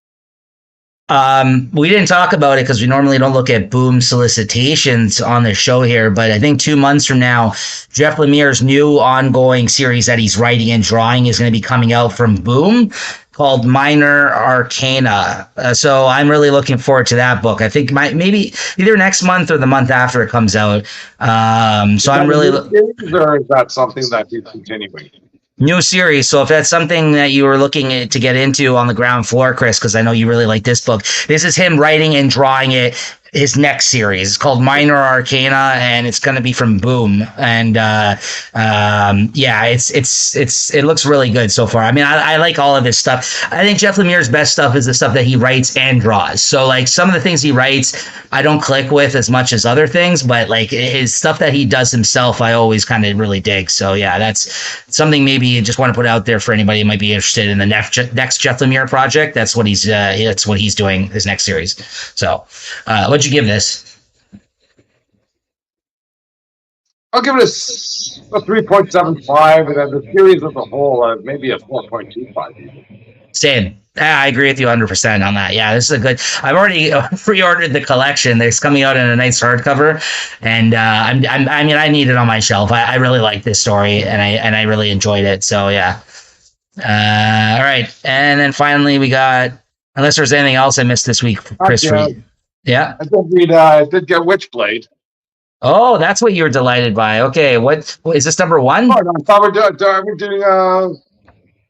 We didn't talk about it because we normally don't look at Boom solicitations on the show here, but I think 2 months from now, Jeff Lemire's new ongoing series that he's writing and drawing is going to be coming out from Boom, called Minor Arcana. So I'm really looking forward to that book. I think maybe either next month or the month after it comes out. So I'm really. Or is that something that he's continuing? New series. So if that's something that you were looking to get into on the ground floor, Chris, because I know you really like this book, this is him writing and drawing it. His next series. It's called Minor Arcana, and it's going to be from Boom. And yeah, it looks really good so far. I mean, I like all of his stuff. I think Jeff Lemire's best stuff is the stuff that he writes and draws. So, like, some of the things he writes, I don't click with as much as other things, but like his stuff that he does himself, I always kind of really dig. So yeah, that's something maybe you just want to put out there for anybody who might be interested in the next Jeff Lemire project. That's what he's doing, his next series. So, what'd you give this? I'll give it a 3.75, and then the series as a whole, maybe a 4.25 even. Same. Yeah, I agree with you 100% on that. Yeah, this is a good. I've already pre-ordered the collection. It's coming out in a nice hardcover, and I mean, I need it on my shelf. I really like this story, and I really enjoyed it. So yeah. All right, and then finally we got. Unless there's anything else I missed this week, Chris. Yeah. Yeah. I did get Witchblade. Oh, that's what you were delighted by. Okay, what is this number one? Oh, no, I thought we're doing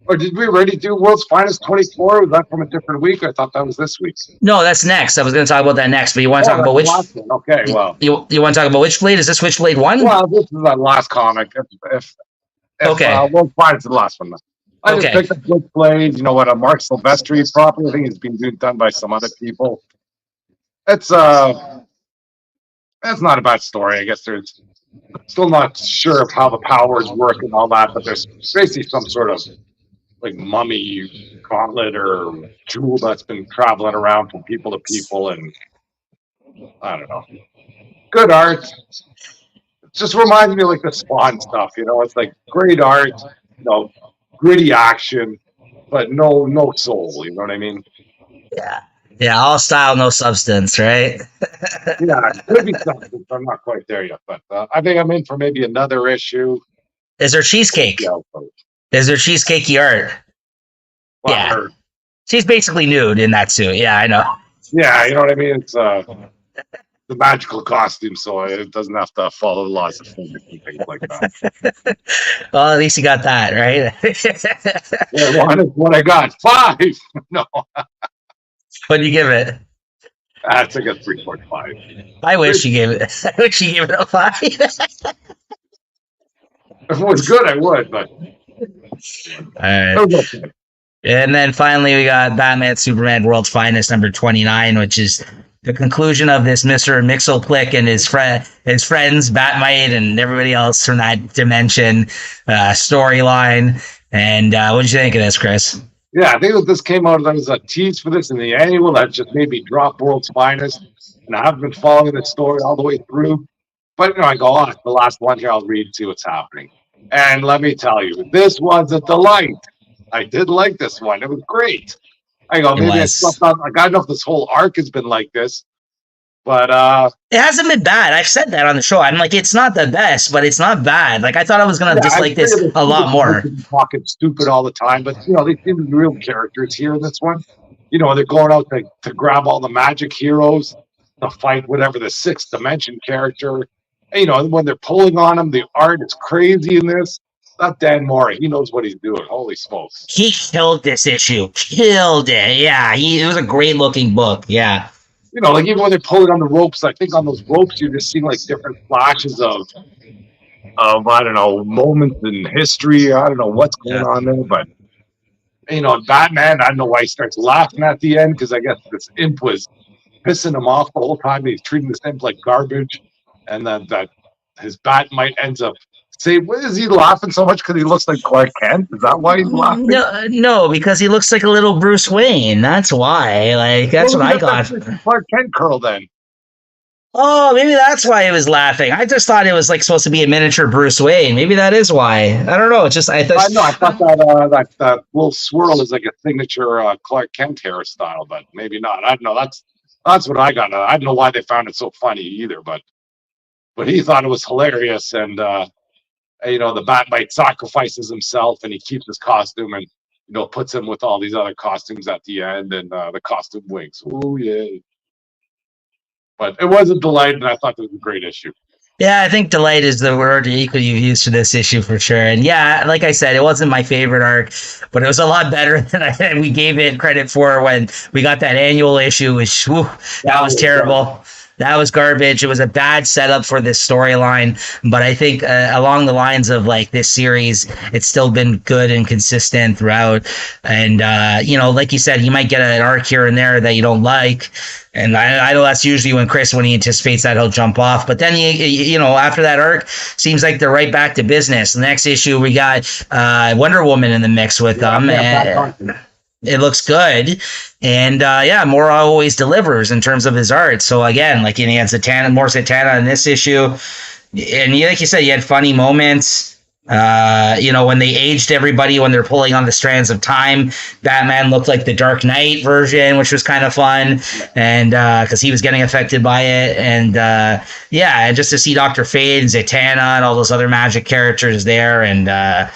or did we already do World's Finest 24? Was that from a different week? I thought that was this week. No, that's next. I was going to talk about that next, but you want to talk about which? Okay, well, you want to talk about Witchblade? Is this Witchblade 1? Well, this is the last comic. If Okay. World's Finest is the last one. I just picked up Witchblade. You know what? A Mark Silvestri property. I think it's been done by some other people. It's not a bad story. I guess there's still not sure of how the powers work and all that, but there's basically some sort of like mummy gauntlet or jewel that's been traveling around from people to people, and I don't know. Good art. It just reminds me of like the Spawn stuff, you know. It's like great art, you know, gritty action, but no soul. You know what I mean? Yeah. Yeah, all style, no substance, right? Yeah, it could be something. I'm not quite there yet, but I think I'm in for maybe another issue. Is there cheesecake? Is there cheesecakey art? Well, yeah. She's basically nude in that suit. Yeah, I know. Yeah, you know what I mean? It's the magical costume, so it doesn't have to follow the laws of physics and things like that. Well, at least you got that, right? Yeah, well, what I got. 5! No. What do you give it? That's like a 3.5. I wish you gave it. I wish you gave it a 5. If it was good, I would, but. All right. And then finally, we got Batman Superman World's Finest number 29, which is the conclusion of this Mr. Mxyzptlk and his friends, Batmite, and everybody else from that dimension storyline. And what did you think of this, Chris? Yeah, I think that this came out as a tease for this in the annual that just made me drop World's Finest. And I haven't been following the story all the way through. But, you know, I go, oh, it's the last one here. I'll read and see what's happening. And let me tell you, this was a delight. I did like this one. It was great. I go, maybe I slept on. I don't know if this whole arc has been like this. But it hasn't been bad. I've said that on the show. I'm like, it's not the best, but it's not bad. Like I thought I was gonna dislike this a lot more. Talking stupid all the time, but you know they seem to be real characters here in this one. You know they're going out to grab all the magic heroes to fight whatever the sixth dimension character. And, you know when they're pulling on them, the art is crazy in this. Not Dan Mora. He knows what he's doing. Holy smokes! He killed this issue. Killed it. Yeah, it was a great looking book. Yeah. You know, like even when they're pulling on the ropes, I think on those ropes you're just seeing like different flashes of I don't know, moments in history. I don't know what's going on there, but you know, Batman, I don't know why he starts laughing at the end because I guess this imp was pissing him off the whole time. He's treating this imp like garbage, and that his Batmite ends up. Say, what is he laughing so much because he looks like Clark Kent? Is that why he's laughing? No, because he looks like a little Bruce Wayne. That's why. Like that's what I got. Clark Kent curl then. Oh, maybe that's why he was laughing. I just thought it was like supposed to be a miniature Bruce Wayne. Maybe that is why. I don't know. It's just I thought that little swirl is like a signature Clark Kent hairstyle, but maybe not. I don't know. That's what I got. I don't know why they found it so funny either, but he thought it was hilarious and. You know, the Batmite sacrifices himself and he keeps his costume and, you know, puts him with all these other costumes at the end and the costume winks. Oh, yeah. But it was a delight and I thought it was a great issue. Yeah, I think delight is the word you could use for this issue for sure. And yeah, like I said, it wasn't my favorite arc, but it was a lot better than we gave it credit for when we got that annual issue, which that was terrible. That was garbage. It was a bad setup for this storyline, but I think along the lines of like this series, it's still been good and consistent throughout. And you know, like you said, you might get an arc here and there that you don't like. And I know that's usually when he anticipates that he'll jump off. But then you know after that arc, seems like they're right back to business. The next issue we got Wonder Woman in the mix with them. It looks good. And Mora always delivers in terms of his art. So again, like he has more Zatanna in this issue. and like you said, you had funny moments. When they aged everybody when they're pulling on the strands of time, Batman looked like the Dark Knight version, which was kind of fun, and because he was getting affected by it, and and just to see Dr. Fate and Zatanna and all those other magic characters there, it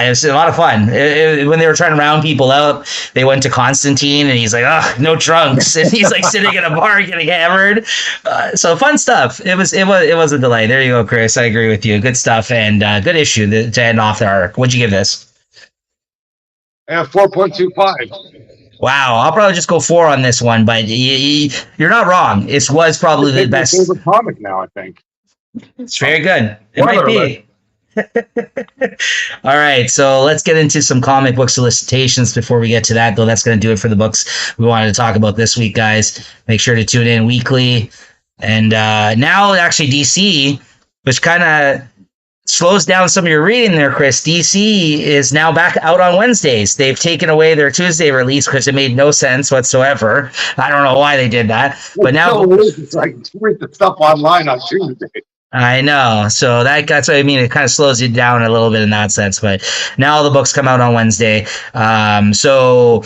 was a lot of fun. When they were trying to round people out, they went to Constantine, and he's like, "Oh, no trunks," and he's like sitting in a bar getting hammered. So fun stuff. It was a delight. There you go, Chris. I agree with you. Good stuff and good issue to end off the arc. What'd you give this? 4.25. Wow, I'll probably just go 4 on this one, but you're not wrong. It was probably the best. It's my favorite comic now, I think. It's very good. It might be. All right, so let's get into some comic book solicitations before we get to that, though. That's going to do it for the books we wanted to talk about this week, guys. Make sure to tune in weekly. And now, actually, DC, which kind of slows down some of your reading there, Chris. DC is now back out on Wednesdays. They've taken away their Tuesday release because it made no sense whatsoever. I don't know why they did that, but now it's like read the stuff online on Tuesday. I know. So that's what I mean. It kind of slows you down a little bit in that sense. But now the books come out on Wednesday. So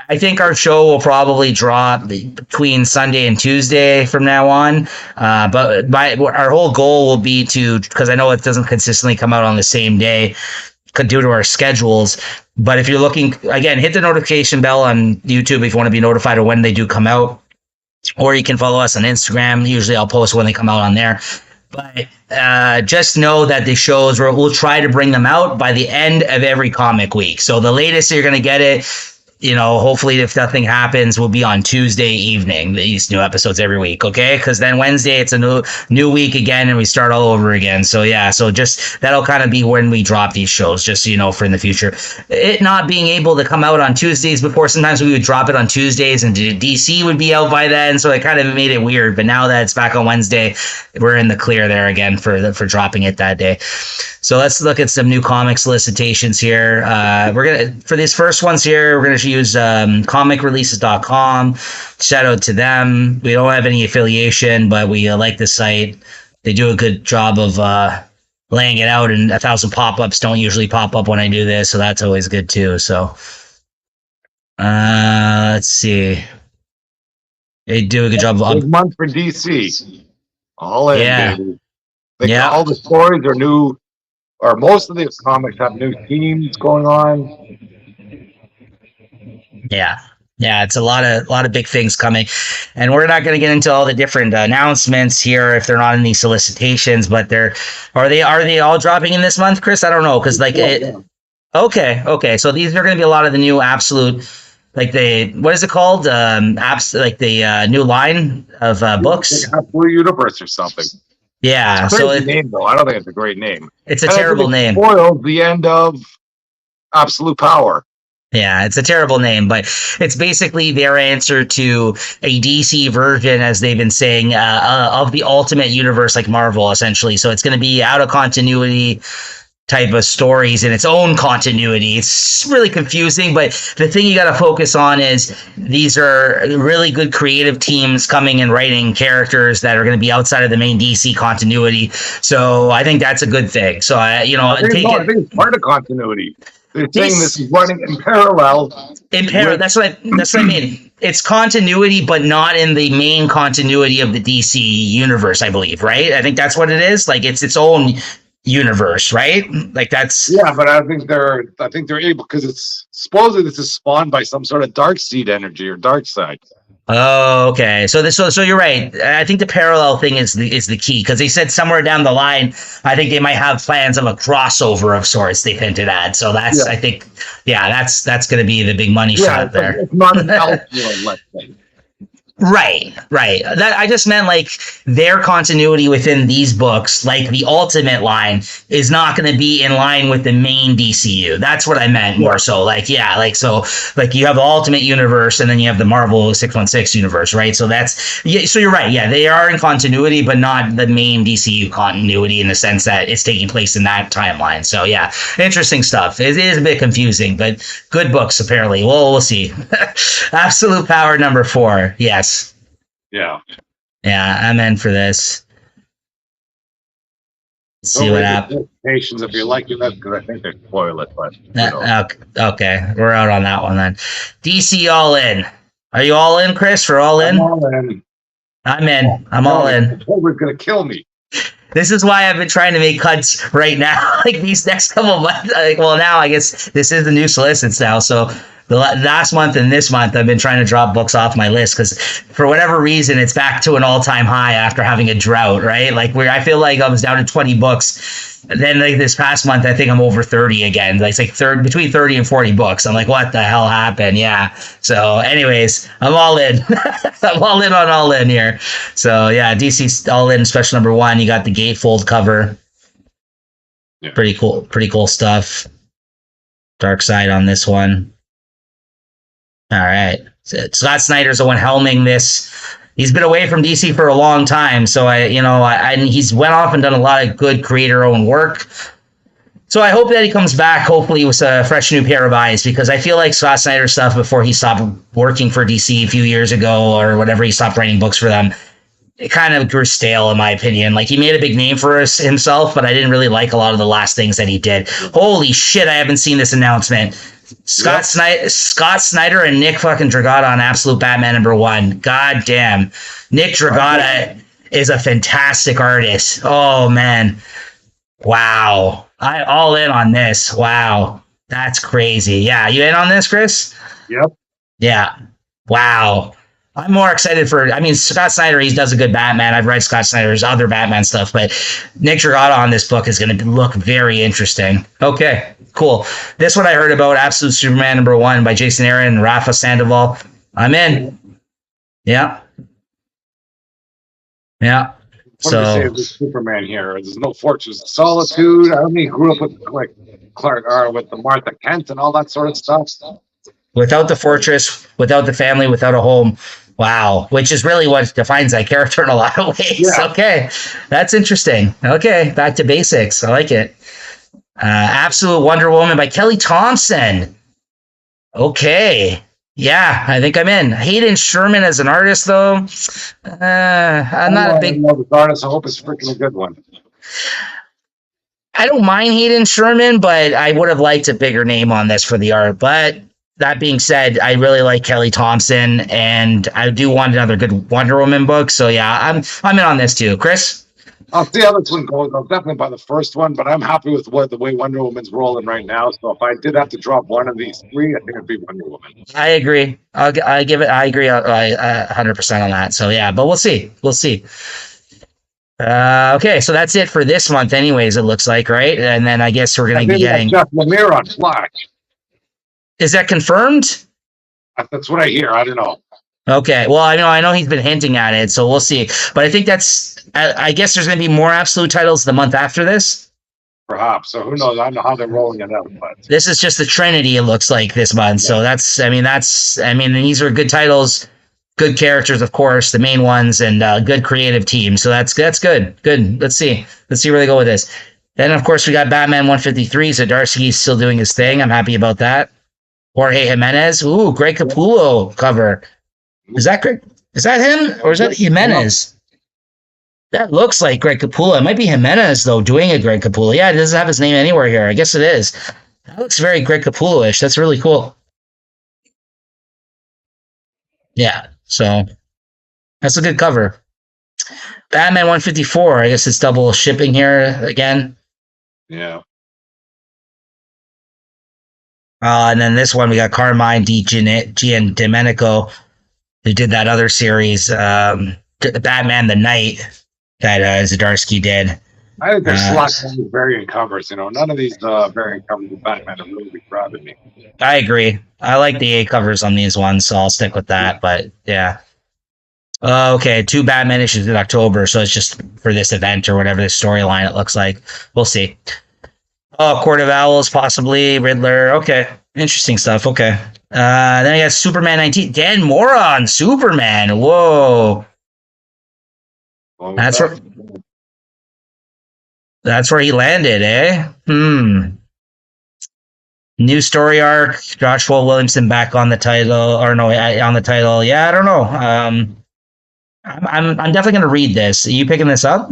I think our show will probably drop between Sunday and Tuesday from now on. But our whole goal will be because I know it doesn't consistently come out on the same day due to our schedules. But if you're looking, again, hit the notification bell on YouTube if you want to be notified of when they do come out. Or you can follow us on Instagram. Usually I'll post when they come out on there. But just know that the shows, we'll try to bring them out by the end of every comic week. So the latest you're going to get it, hopefully if nothing happens, will be on Tuesday evening, these new episodes every week, okay? Because then Wednesday, it's a new week again, and we start all over again. So yeah, so just that'll kind of be when we drop these shows, just so you know for in the future. It not being able to come out on Tuesdays before, sometimes we would drop it on Tuesdays, and DC would be out by then, so it kind of made it weird. But now that it's back on Wednesday, we're in the clear there again for dropping it that day. So let's look at some new comic solicitations here. For these first ones here, we're gonna use comicreleases.com. Shout out to them. We don't have any affiliation, but we like the site. They do a good job of laying it out, and 1,000 pop-ups don't usually pop up when I do this, so that's always good too. So let's see. They do a good job of big month for DC. All in, baby. Yeah. All the stories are new. Or most of these comics have new themes going on. Yeah, it's a lot of big things coming, and we're not going to get into all the different announcements here if they're not in these solicitations. But are they all dropping in this month, Chris? I don't know because Okay. So these are going to be a lot of the new Absolute, what is it called? The new line of books. Blue Universe or something. Yeah, it's a crazy name though. I don't think it's a great name. It's a terrible name. Spoiled the end of Absolute Power. Yeah, it's a terrible name, but it's basically their answer to a DC version, as they've been saying, of the Ultimate Universe, like Marvel, essentially. So it's going to be out of continuity type of stories in its own continuity. It's really confusing, but the thing you got to focus on is these are really good creative teams coming and writing characters that are going to be outside of the main DC continuity. So I think that's a good thing. So I think it's part of continuity. They're saying this is running in parallel. That's what I mean. It's continuity, but not in the main continuity of the DC universe, I believe, right? I think that's what it is. Like it's its own universe, right? Like that's but I think they're able, because it's supposedly this is spawned by some sort of dark seed energy or dark side. Oh, okay. So you're right. I think the parallel thing is the key, because they said somewhere down the line, I think they might have plans of a crossover of sorts. They hinted at. So that's I think that's going to be the big money shot there. It's not an Elseworld, let's say. Right. That I just meant like their continuity within these books, like the Ultimate line, is not going to be in line with the main DCU. That's what I meant more so. Like you have the Ultimate Universe, and then you have the Marvel 616 universe, right? So so you're right. Yeah, they are in continuity, but not the main DCU continuity in the sense that it's taking place in that timeline. So yeah, interesting stuff. It is a bit confusing, but good books apparently. Well, we'll see. Absolute Power #4. Yes. Yeah, I'm in for this. See what happens. Patience if you're liking that, because I think they spoil it, but you know. Okay, we're out on that one then. DC All In. Are you all in, Chris? For All In? I'm all in. I'm in. I'm all in. October's gonna kill me. This is why I've been trying to make cuts right now. Like these next couple months. Well, now I guess this is the new solicits now. So the last month and this month, I've been trying to drop books off my list because for whatever reason, it's back to an all-time high after having a drought, right? Like where I feel like I was down to 20 books. And then like this past month, I think I'm over 30 again. Like it's like between 30 and 40 books. I'm like, what the hell happened? Yeah. So anyways, I'm all in. I'm all in on All In here. So yeah, DC All In special number 1. You got the gatefold cover. Yeah. Pretty cool stuff. Dark Side on this one. All right. Scott Snyder's the one helming this. He's been away from DC for a long time, so he's went off and done a lot of good creator-owned work. So I hope that he comes back, hopefully with a fresh new pair of eyes, because I feel like Scott Snyder stuff before he stopped working for DC a few years ago or whatever, he stopped writing books for them, it kind of grew stale in my opinion. Like he made a big name for himself, but I didn't really like a lot of the last things that he did. Holy shit, I haven't seen this announcement. Scott Snyder and Nick fucking Dragotta on Absolute Batman number 1. God damn. Nick Dragotta is a fantastic artist. Oh man. Wow. I all in on this. Wow. That's crazy. Yeah. You in on this, Chris? Yep. Yeah. Wow. I'm more excited Scott Snyder, he does a good Batman. I've read Scott Snyder's other Batman stuff, but Nick Dragotta on this book is going to look very interesting. Okay, cool. This one I heard about, Absolute Superman number 1 by Jason Aaron and Rafa Sandoval. I'm in. Yeah. Yeah. What do you say of Superman here? There's no Fortress of Solitude. I mean, he grew up with like Clark, or with the Martha Kent and all that sort of stuff. Without the fortress, without the family, without a home. Wow, which is really what defines that character in a lot of ways. Yeah. Okay, that's interesting. Okay, back to basics. I like it. Absolute Wonder Woman by Kelly Thompson. Okay, yeah, I think I'm in. Hayden Sherman as an artist, though. I'm not a big artist. I hope it's freaking a good one. I don't mind Hayden Sherman, but I would have liked a bigger name on this for the art. But that being said, I really like Kelly Thompson, and I do want another good Wonder Woman book. So yeah, I'm in on this too. Chris? I'll see how this one goes. I'll definitely buy the first one, but I'm happy with the way Wonder Woman's rolling right now. So if I did have to drop one of these 3, I think it'd be Wonder Woman. I agree. I agree 100% on that. So yeah, but we'll see. Okay, so that's it for this month anyways, it looks like, right? And then I guess we're going to be getting Jeff Lemire on Flash. Is that confirmed? That's what I hear. I don't know. Okay. Well, I know he's been hinting at it, so we'll see. But I think I guess there's going to be more Absolute titles the month after this. Perhaps. So who knows? I don't know how they're rolling it out. But this is just the Trinity, it looks like, this month. Yeah. So these are good titles, good characters, of course, the main ones, and good creative team. So that's good. Good. Let's see where they go with this. Then, of course, we got Batman 153. So Zdarsky's still doing his thing. I'm happy about that. Jorge Jimenez. Ooh, Greg Capullo cover. Is that Greg? Is that him? Or is that Jimenez? That looks like Greg Capullo. It might be Jimenez, though, doing a Greg Capullo. Yeah, it doesn't have his name anywhere here. I guess it is. That looks very Greg Capullo-ish. That's really cool. Yeah, so that's a good cover. Batman 154. I guess it's double shipping here again. Yeah. And then this one, we got Carmine Giandomenico, who did that other series, the Batman the Knight, that Zdarsky did. I think there's lots of variant covers. None of these variant covers of Batman are really grabbing me. I agree. I like the A covers on these ones, so I'll stick with that. But yeah. Okay, 2 Batman issues in October, so it's just for this event or whatever this storyline it looks like. We'll see. Oh, Court of Owls, possibly. Riddler. Okay. Interesting stuff. Okay. Then I got Superman 19. Dan Mora on Superman. Whoa. That's where he landed, eh? New story arc. Joshua Williamson back on the title. Or no, on the title. Yeah, I don't know. I'm definitely going to read this. Are you picking this up?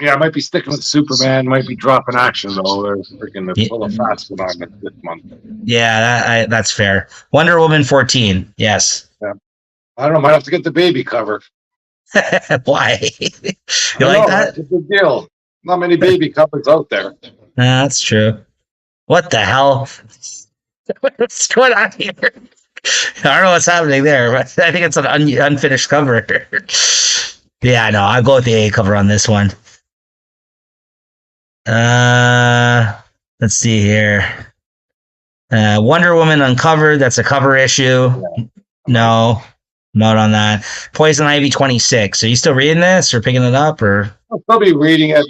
Yeah, I might be sticking with Superman. Might be dropping Action though. They're freaking full of fast one on this month. Yeah, that's fair. Wonder Woman 14. Yes. Yeah. I don't know. Might have to get the baby cover. Why? You like know, that? that's a big deal. Not many baby covers out there. That's true. What the hell? What's going on here? I don't know what's happening there, but I think it's an unfinished cover. Yeah, no, I'll go with the A cover on this one. Let's see here. Wonder Woman Uncovered. That's a cover issue. Yeah. No, not on that. Poison Ivy 26. Are you still reading this or picking it up? Or I'll still be reading it.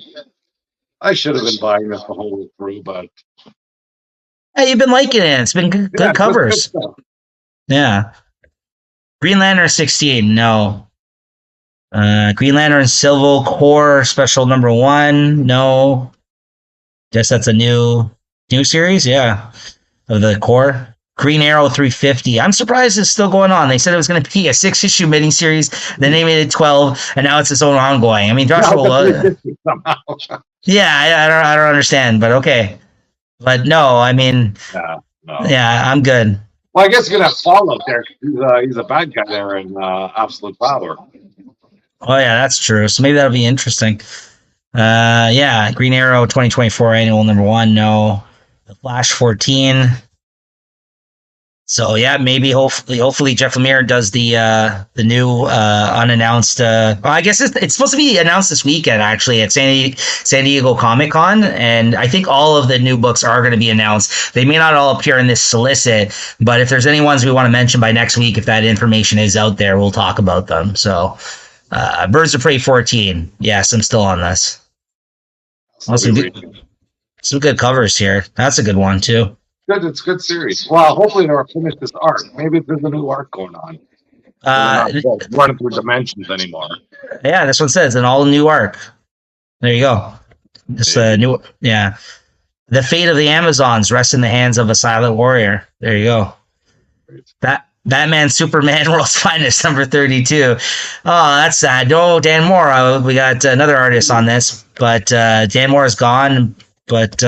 I should have been buying this the whole way through, but hey, you've been liking it. It's been good covers. Good yeah. Green Lantern 16. No. Green Lantern Civil Core Special number 1. No. Guess that's a new series. Yeah. Of the Core. Green Arrow 350. I'm surprised it's still going on. They said it was going to be a 6-issue miniseries, then they made it 12, and now it's its own ongoing. I mean, Joshua. Yeah, I don't understand, but okay. But no, I mean, no. Yeah, I'm good. Well, I guess you're gonna have Fallout there. He's a bad guy there in Absolute Power. Oh yeah, that's true. So maybe that'll be interesting. Yeah, Green Arrow 2024 annual number 1. No, The Flash 14. So yeah, maybe hopefully Jeff Lemire does the new unannounced. Well, I guess it's supposed to be announced this weekend actually at San Diego Comic-Con, and I think all of the new books are going to be announced. They may not all appear in this solicit, but if there's any ones we want to mention by next week, if that information is out there, we'll talk about them. So, Birds of Prey 14. Yes, I'm still on this. Some good covers here. That's a good one too. Good, it's a good series. Well, hopefully they'll finish this arc. Maybe there's a new arc going on. Not running through dimensions anymore. Yeah, this one says an all new arc. There you go. Just a new, yeah. The fate of the Amazons rests in the hands of a silent warrior. There you go. Batman Superman World's Finest number 32. Oh, that's sad. No, Dan Moore. We got another artist on this, but Dan Moore is gone. But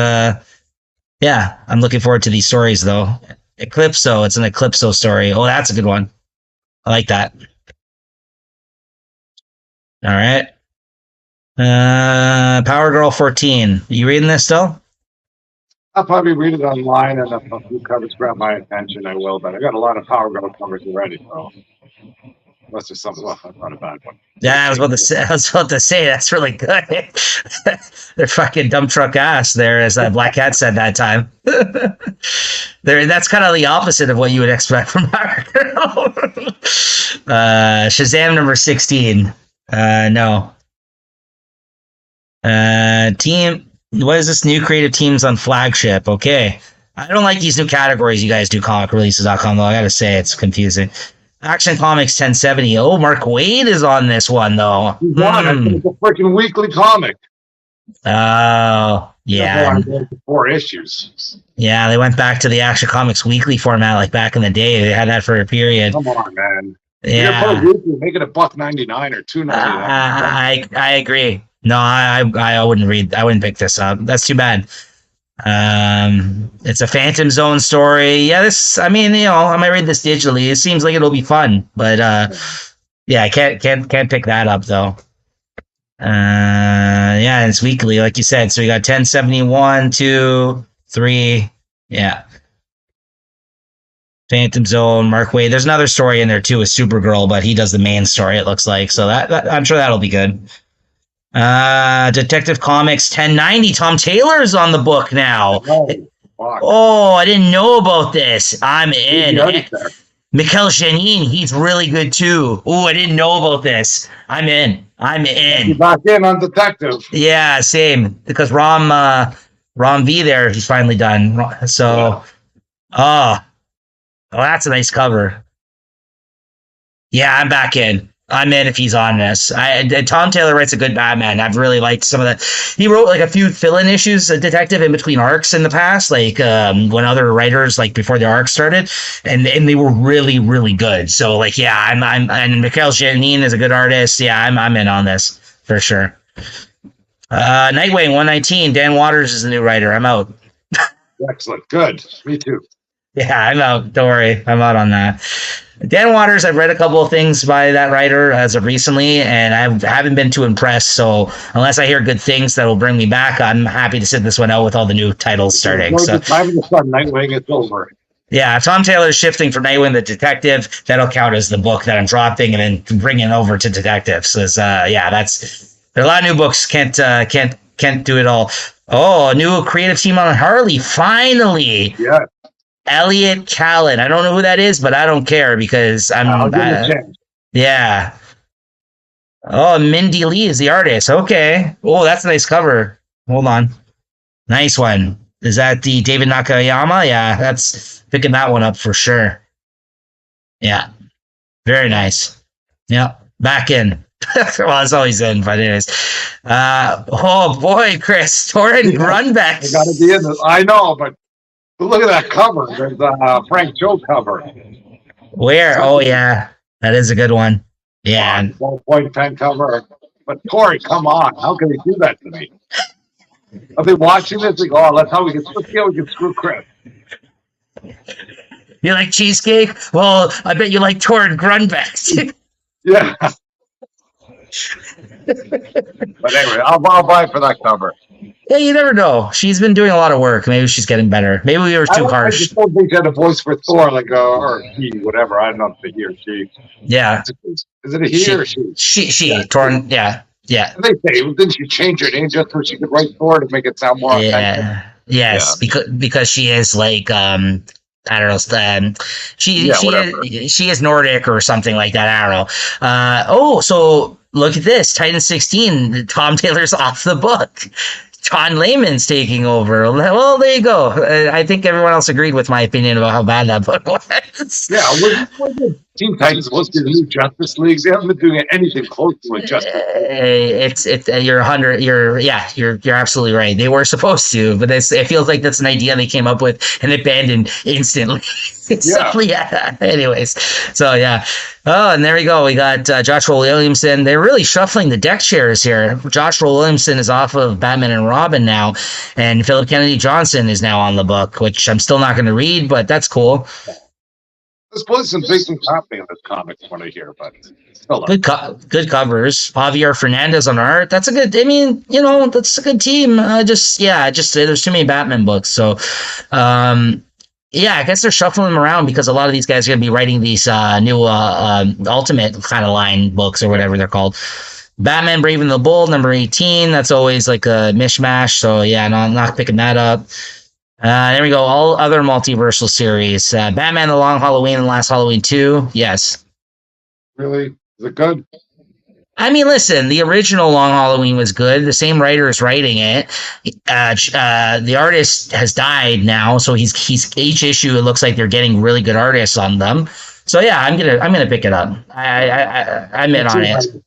yeah, I'm looking forward to these stories, though. Eclipso, it's an Eclipso story. Oh, that's a good one. I like that. All right. Power Girl 14. You reading this still? I'll probably read it online, and if a few covers grab my attention, I will. But I got a lot of Power Girl covers already, so unless there's something, well, that's not a bad one. Yeah, I was about to say that's really good. They're fucking dump truck ass there, as Black Cat said that time. That's kind of the opposite of what you would expect from Power Girl. Shazam number 16. No. Team. What is this? New creative teams on Flagship. Okay. I don't like these new categories you guys do, comicreleases.com, though. I gotta say, it's confusing. Action Comics 1070. Oh, Mark Waid is on this one, though. It's a freaking weekly comic. Oh, yeah. 4 issues. Yeah, they went back to the Action Comics weekly format, like back in the day. They had that for a period. Come on, man. Yeah. Make it $1.99 or $2.99. I agree. No, I wouldn't read. I wouldn't pick this up. That's too bad. It's a Phantom Zone story. Yeah, I might read this digitally. It seems like it'll be fun, but yeah, I can't pick that up though. Yeah, it's weekly, like you said. So we got 1071, 2, 3. Yeah. Phantom Zone, Mark Waid. There's another story in there too with Supergirl, but he does the main story, it looks like. So that I'm sure that'll be good. Detective Comics 1090. Tom Taylor's on the book now. Oh, I didn't know about this. I'm in. Mikel Janin, he's really good too. Oh, I didn't know about this. I'm in. You're back in on Detective. Yeah, same. Because Ram V there, he's finally done. So, oh, that's a nice cover. Yeah, I'm back in. I'm in if he's on this. Tom Taylor writes a good Batman. I've really liked some of that. He wrote like a few fill-in issues, a detective in between arcs in the past, like when other writers, like before the arc started, and they were really, really good. So like, yeah, and Mikel Janin is a good artist. Yeah, I'm in on this for sure. Nightwing 119. Dan Waters is the new writer. I'm out. Excellent. Good. Me too. Yeah, I'm out. Don't worry. I'm out on that. Dan Waters, I've read a couple of things by that writer as of recently, and I haven't been too impressed. So unless I hear good things that will bring me back, I'm happy to sit this one out with all the new titles starting. So Time to start Nightwing. It's over. yeah, if Tom Taylor's shifting from Nightwing the Detective, that'll count as the book that I'm dropping and then bringing over to Detectives. So yeah, that's there are a lot of new books. Can't do it all. Oh, a new creative team on Harley. Finally. Yeah. Elliot Callan. I don't know who that is, but I don't care because I'll give it a chance. yeah. Oh, Mindy Lee is the artist. Okay. Oh, that's a nice cover. Hold on. Nice one. Is that the David Nakayama? Yeah, that's picking that one up for sure. Yeah. Very nice. Yeah. Back in. Well, it's always in, but anyways. Oh boy, Chris. Torrin Grunbeck. I gotta be in this. I know, but look at that cover. There's a Frank Cho cover. Where? Oh yeah. That is a good one. Yeah. Ballpoint pen cover. But Corey, come on. How can he do that to me? I've been watching this. Like, oh, let's see how we can screw Chris. You like cheesecake? Well, I bet you like Torrin Grunbeck. Yeah. But anyway, I'll buy for that cover. Yeah, you never know. She's been doing a lot of work. Maybe she's getting better. Maybe we were too harsh. I just don't think she had a voice for Thor, like or he, whatever. I don't know if it's a he or she. Yeah. Is it a he or she? She. Yeah. Torrin. Yeah. Yeah. And they say, didn't she change her name just so she could write Thor to make it sound more authentic? Yes. Yeah. Because she is like I don't know. She is Nordic or something like that. I don't know. So look at this. Titan 16. Tom Taylor's off the book. John Layman's taking over. Well, there you go. I think everyone else agreed with my opinion about how bad that book was. Yeah, Teen Titans supposed to be the new Justice League. They haven't been doing anything close to a Justice League. You're absolutely right. They were supposed to, but it feels like that's an idea they came up with and abandoned instantly. So, yeah. Anyways, so yeah. Oh, and there we go. We got Joshua Williamson. They're really shuffling the deck chairs here. Joshua Williamson is off of Batman and Robin now, and Philip Kennedy Johnson is now on the book, which I'm still not going to read, but that's cool. There's probably some big things happening in this comic from what I hear, but still good covers. Javier Fernandez on art. That's a good. I mean, that's a good team. There's too many Batman books, so. Yeah, I guess they're shuffling them around because a lot of these guys are going to be writing these new Ultimate kind of line books or whatever they're called. Batman Brave and the Bold, number 18. That's always like a mishmash. So, yeah, no, I'm not picking that up. There we go. All other multiversal series. Batman The Long Halloween and Last Halloween 2. Yes. Really? Is it good? I mean, listen, the original Long Halloween was good. The same writer is writing it. The artist has died now, so he's each issue. It looks like they're getting really good artists on them. So yeah, I'm gonna pick it up. I'm in on it.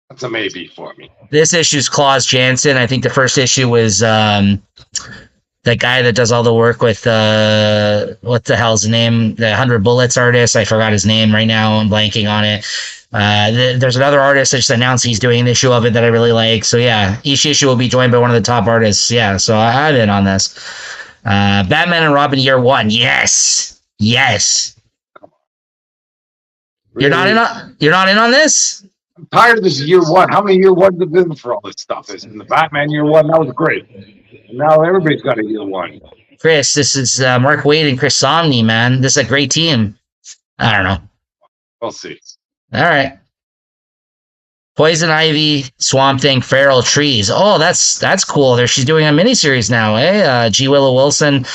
That's a maybe for me. This issue's Klaus Janson. I think the first issue was that guy that does all the work with what the hell's the name? The 100 Bullets artist. I forgot his name right now. I'm blanking on it. There's another artist that just announced he's doing an issue of it that I really like. So yeah, each issue will be joined by one of the top artists. Yeah, so I'm in on this. Batman and Robin Year 1. Yes. Really? You're not in on this? I'm tired of this Year 1. How many Year 1s have been for all this stuff? Is in the Batman Year 1? That was great. And now everybody's got a Year 1. Chris, this is Mark Waid and Chris Samnee, man. This is a great team. I don't know. We'll see. All right. Poison Ivy, Swamp Thing, Feral Trees. Oh, that's cool. She's doing a miniseries now, eh? G. Willow Wilson,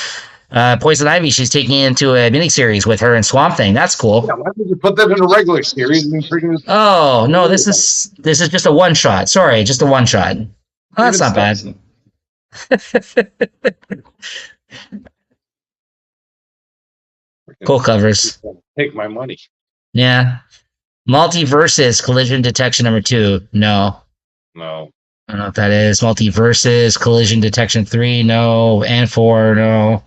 Poison Ivy. She's taking it into a miniseries with her and Swamp Thing. That's cool. Yeah, why did you put that in a regular series? Oh no, this is just a one shot. Sorry, just a one shot. Oh, that's not bad. Cool covers. Take my money. Yeah. Multiverses, Collision Detection number 2. No. No. I don't know what that is. Multiverses, Collision Detection 3. No. And 4. No.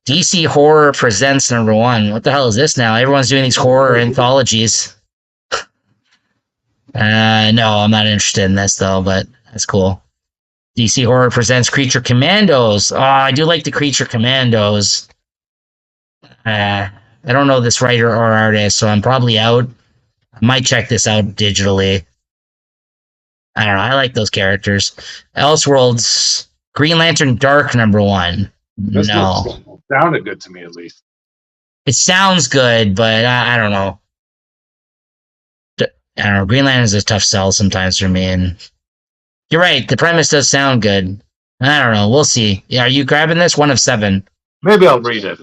DC Horror Presents number 1. What the hell is this now? Everyone's doing these horror anthologies. No, I'm not interested in this though, but that's cool. DC Horror presents Creature Commandos. Oh, I do like the Creature Commandos. I don't know this writer or artist, so I'm probably out. I might check this out digitally. I don't know. I like those characters. Elseworlds, Green Lantern Dark #1. This No, sounded good to me at least. it sounds good, but I don't know. I don't know. Green Lantern is a tough sell sometimes for me, and you're right. The premise does sound good. I don't know. We'll see. Yeah, are you grabbing this? 1 of 7. Maybe I'll read it.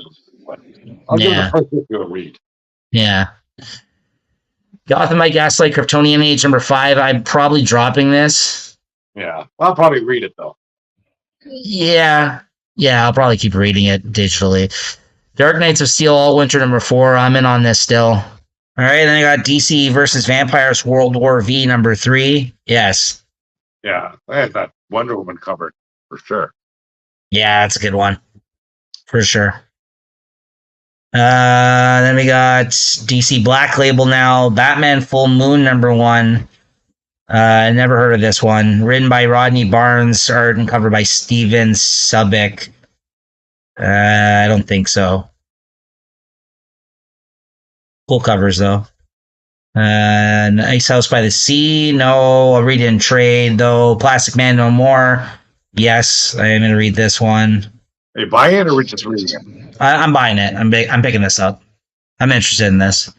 I'll give Yeah. the first issue a read. Yeah. Gotham by Gaslight, Kryptonian Age #5. I'm probably dropping this. Yeah, I'll probably read it though. Yeah. Yeah, I'll probably keep reading it digitally. Dark Knights of Steel, All Winter #4. I'm in on this still. All right, then I got DC versus Vampires World War V #3. Yes. Yeah, I had that Wonder Woman covered for sure. Yeah, that's a good one. For sure. Then we got DC Black Label now. Batman Full Moon #1. Never heard of this one. Written by Rodney Barnes, art and cover by Steven Subic. I don't think so. Cool covers though. Nice House by the Sea. No, I'll read it in trade though. Plastic Man No More. Yes, I am gonna read this one. Are you buying it or are we just reading it? I'm buying it. I'm picking this up. I'm interested in this.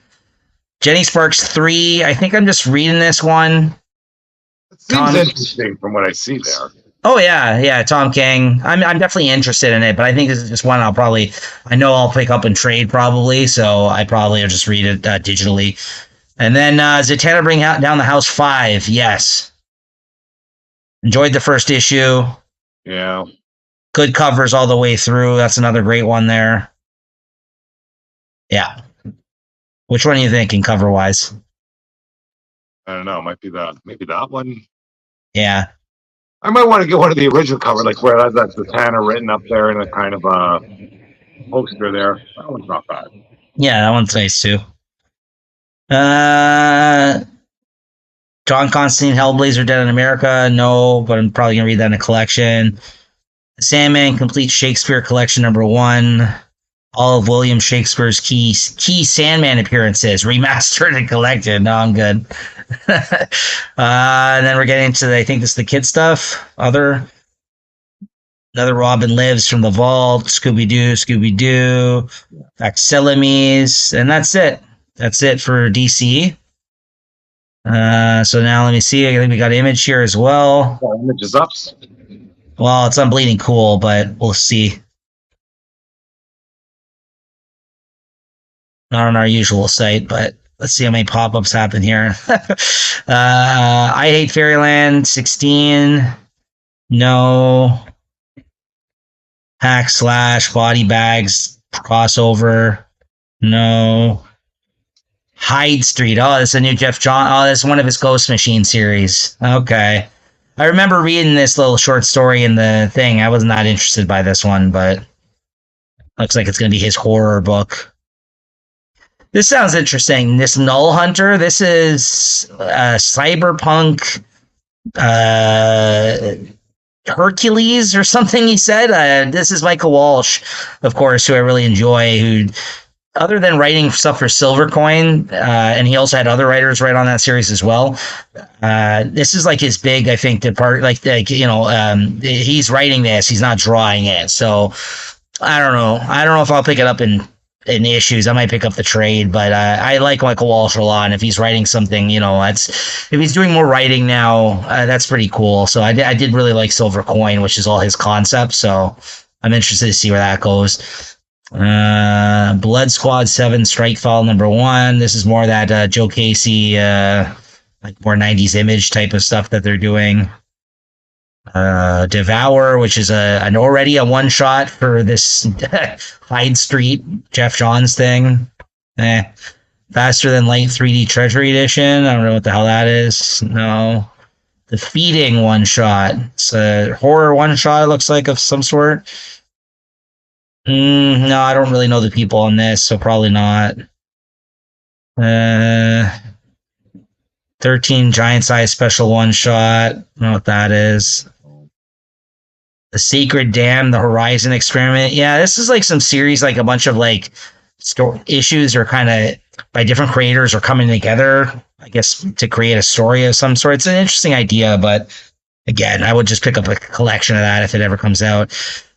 Jenny Sparks 3. I think I'm just reading this one. It seems interesting from what I see there. Oh yeah, Tom King. I'm definitely interested in it, but I think this is just one I know I'll pick up and trade probably, so I probably will just read it digitally. And then Zatanna Bring Down the House 5. Yes. Enjoyed the first issue. Yeah. Good covers all the way through. That's another great one there. Yeah. Which one are you thinking cover wise? I don't know. Maybe that one. Yeah. I might want to get one of the original cover, like where that's Zatanna written up there in a kind of a poster there. That one's not bad. Yeah, that one's nice too. John Constantine, Hellblazer, Dead in America. No, but I'm probably gonna read that in a collection. Sandman, Complete Shakespeare Collection #1. All of William Shakespeare's key Sandman appearances, remastered and collected. No, I'm good. And then we're getting into I think this is the kid stuff. Another Robin Lives from the Vault, Scooby Doo, Facsimiles, and that's it. That's it for DC. So now let me see. I think we got Image here as well. Oh, Image is up. Well, it's on Bleeding Cool, but we'll see. Not on our usual site, but let's see how many pop-ups happen here. I Hate Fairyland 16. No. Hack Slash, Body Bags, crossover. No. Hyde Street. Oh, this is a new Jeff John. Oh, this is one of his Ghost Machine series. Okay. I remember reading this little short story in the thing. I wasn't that interested by this one, but looks like it's going to be his horror book. This sounds interesting. This Null Hunter. This is cyberpunk Hercules or something. He said. This is Michael Walsh, of course, who I really enjoy. Who, other than writing stuff for Silvercoin, and he also had other writers write on that series as well. This is like his big, I think, he's writing this. He's not drawing it. So I don't know. I don't know if I'll pick it up in issues. I might pick up the trade, but I like Michael Walsh a lot. And if he's writing something, if he's doing more writing now, that's pretty cool. So I did really like Silver Coin, which is all his concepts. So I'm interested to see where that goes. Blood Squad 7 Strike File #1. This is more that Joe Casey, like more 90s Image type of stuff that they're doing. Devour, which is already a one shot for this Hyde Street Jeff Johns thing. Faster Than Light 3D Treasury Edition. I don't know what the hell that is. No. The Feeding one shot. It's a horror one shot, it looks like, of some sort. No, I don't really know the people on this, so probably not. 13 giant size special one shot. I don't know what that is. The Sacred Dam, the Horizon Experiment. Yeah, this is like some series, like a bunch of like issues are kind of by different creators are coming together, I guess, to create a story of some sort. It's an interesting idea, but again, I would just pick up a collection of that if it ever comes out.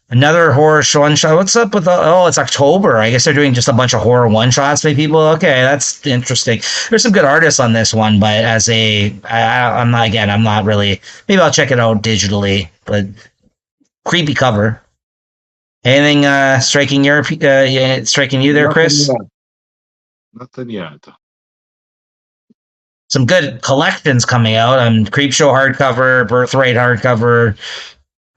Another horror one shot. What's up with it's October. I guess they're doing just a bunch of horror one shots by people. Okay, that's interesting. There's some good artists on this one, but I'm not really, maybe I'll check it out digitally, but creepy cover. Anything striking you there, Chris? Nothing yet. Some good collections coming out. Creepshow hardcover, Birthright hardcover.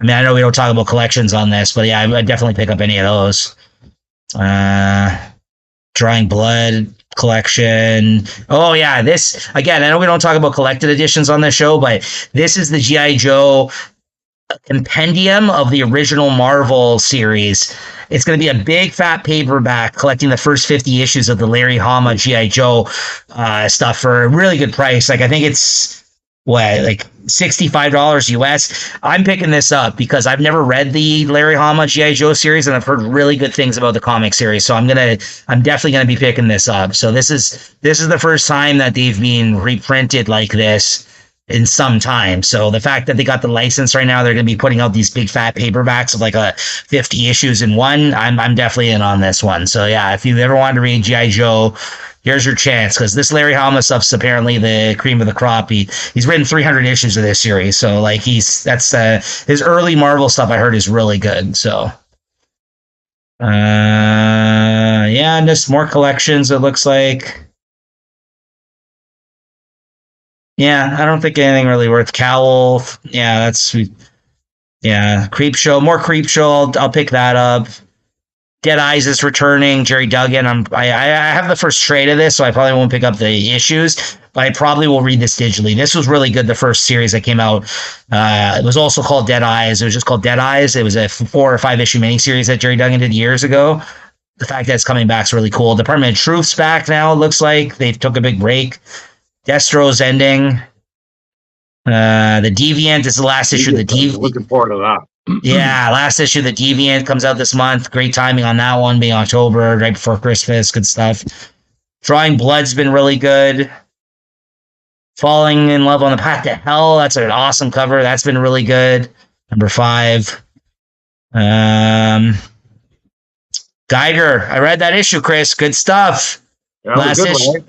I mean, I know we don't talk about collections on this, but yeah, I'd definitely pick up any of those. Drawing Blood collection. Oh yeah, this again. I know we don't talk about collected editions on the show, but this is the G.I. Joe compendium of the original Marvel series. It's going to be a big fat paperback collecting the first 50 issues of the Larry Hama G.I. Joe stuff for a really good price. Like I think it's like $65 US. I'm picking this up because I've never read the Larry Hama G.I. Joe series and I've heard really good things about the comic series. So I'm definitely gonna be picking this up. So this is the first time that they've been reprinted like this in some time. So the fact that they got the license right now, they're going to be putting out these big fat paperbacks of like 50 issues in one. I'm definitely in on this one. So yeah, if you ever wanted to read G.I. Joe, here's your chance, because this Larry Hama stuff's apparently the cream of the crop. He's written 300 issues of this series. So like his early Marvel stuff I heard is really good. So yeah, and just more collections, it looks like. Yeah, I don't think anything really worth. Cowl. Yeah, that's sweet. Yeah, Creepshow. More Creepshow. I'll pick that up. Dead Eyes is returning. Jerry Duggan. I have the first trade of this, so I probably won't pick up the issues, but I probably will read this digitally. This was really good. The first series that came out. It was also called Dead Eyes. It was just called Dead Eyes. It was a 4 or 5 issue miniseries that Jerry Duggan did years ago. The fact that it's coming back is really cool. Department of Truth's back now. It looks like they took a big break. Destro's ending. The Deviant is the last issue of the Deviant. Looking forward to that. Yeah, last issue of the Deviant comes out this month. Great timing on that one, being October, right before Christmas. Good stuff. Drawing Blood's been really good. Falling in Love on the Path to Hell. That's an awesome cover. That's been really good. Number 5. Geiger. I read that issue, Chris. Good stuff. Yeah, last issue. One, right?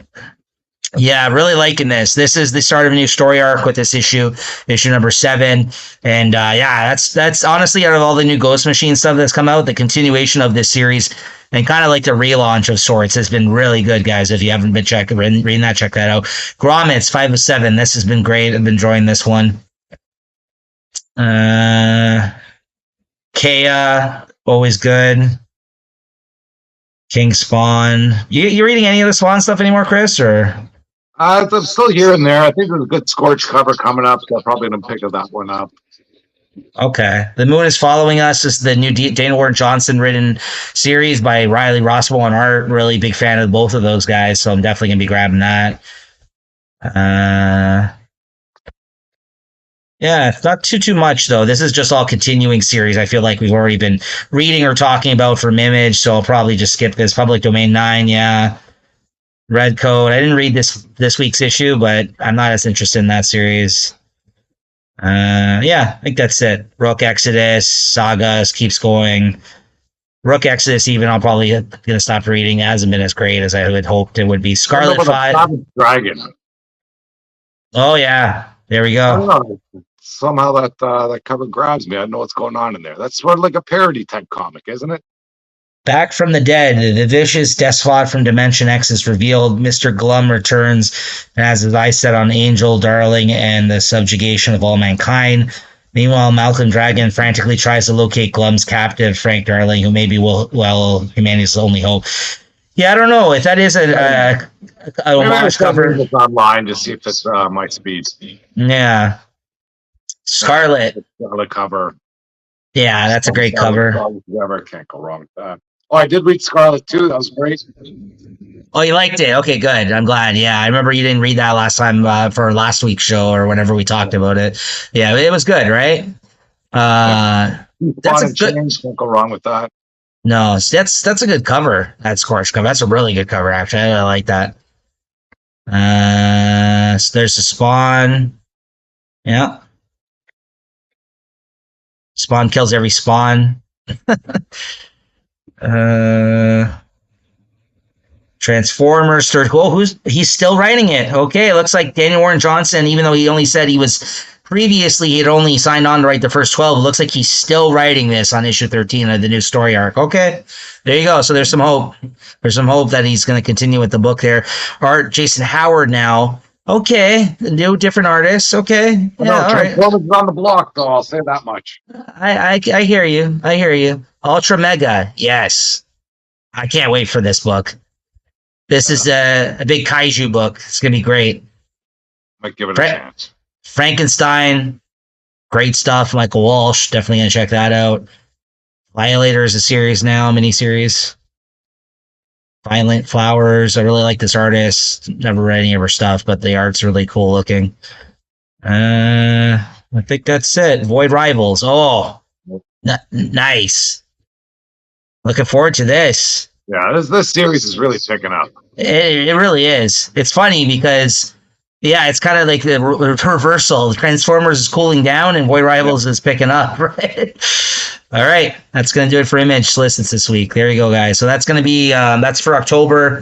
Yeah, really liking this. This is the start of a new story arc with this issue number 7. And yeah, that's honestly, out of all the new Ghost Machine stuff that's come out, the continuation of this series and kind of like the relaunch of sorts has been really good, guys. If you haven't been reading that, check that out. Grommets 5 of 7. This has been great. I've been enjoying this one. Kea, always good. King Spawn. You reading any of the Spawn stuff anymore, Chris? Or I'm still here and there. I think there's a good Scorch cover coming up, so I'm probably going to pick that one up. Okay. The Moon is Following Us is the new Dana Ward Johnson written series by Riley Rossmo on art. Really big fan of both of those guys, so I'm definitely going to be grabbing that. Yeah, it's not too much, though. This is just all continuing series. I feel like we've already been reading or talking about from Image, so I'll probably just skip this. Public Domain 9, yeah. Red Code. I didn't read this week's issue, but I'm not as interested in that series. Yeah, I think that's it. Rook Exodus, Sagas keeps going. Rook Exodus, even I'll probably gonna stop reading. It hasn't been as great as I had hoped it would be. Scarlet 5. Dragon. Oh yeah, there we go. Somehow that cover grabs me. I don't know what's going on in there. That's sort of like a parody type comic, isn't it? Back from the dead, the vicious despot from Dimension X is revealed. Mr. Glum returns and has his eyes set on Angel, Darling, and the subjugation of all mankind. Meanwhile, Malcolm Dragon frantically tries to locate Glum's captive, Frank Darling, who may be humanity's only hope. Yeah, I don't know if that is a homage cover. It's online to see if it's my speed. Yeah. Scarlet cover. Yeah, that's a great cover. Whoever can't go wrong with that. Oh, I did read Scarlet too. That was great. Oh, you liked it? Okay, good. I'm glad. Yeah, I remember you didn't read that last time for last week's show or whenever we talked about it. Yeah, it was good, right? Yeah. That's Fun a and good. change. Can't go wrong with that. No, that's a good cover. That Scorch cover. That's a really good cover. Actually, I like that. So there's the Spawn. Yeah, Spawn kills every Spawn. Uh, Transformers. He's still writing it? Okay, it looks like Daniel Warren Johnson, even though he only said he had only signed on to write the first 12. It looks like he's still writing this on issue 13 of the new story arc. Okay, there you go. So there's some hope. There's some hope that he's going to continue with the book there. Art Jason Howard now. Okay, the new different artists. Okay, Oh, yeah, no, all right. Transformers is on the block, though. I'll say that much. I hear you. I hear you. Ultra Mega. Yes, I can't wait for this book. This is a big kaiju book. It's gonna be great. Might give it a Fra- chance. Frankenstein, great stuff. Michael Walsh, definitely gonna check that out. Violator is a series now, miniseries. Violent Flowers. I really like this artist. Never read any of her stuff, but the art's really cool looking. I think that's it. Void Rivals. Oh, nice. Looking forward to this. Yeah, this series is really picking up. It really is. It's funny because, yeah, it's kind of like the reversal. Transformers is cooling down and Void Rivals is picking up, right? All right, that's going to do it for Image Solicits this week. There you go, guys. So that's going to be that's for October.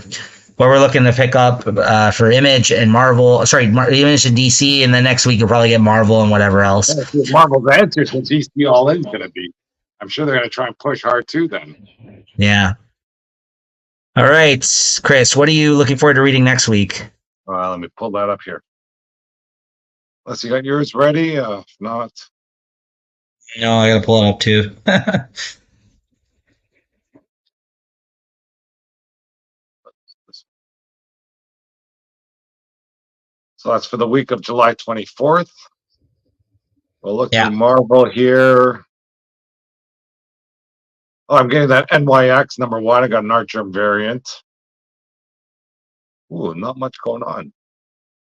What we're looking to pick up for Image and Marvel. Sorry, Image and DC, and then next week you'll probably get Marvel and whatever else. Marvel's answers what DC All In is going to be. I'm sure they're going to try and push hard too. Then. Yeah. All right, Chris. What are you looking forward to reading next week? Let me pull that up here. Unless you got yours ready. If not. No, I gotta pull it up too. So that's for the week of July 24th. We'll look Yeah. through Marvel here. Oh, I'm getting that NYX #1. I got an Archer variant. Ooh, not much going on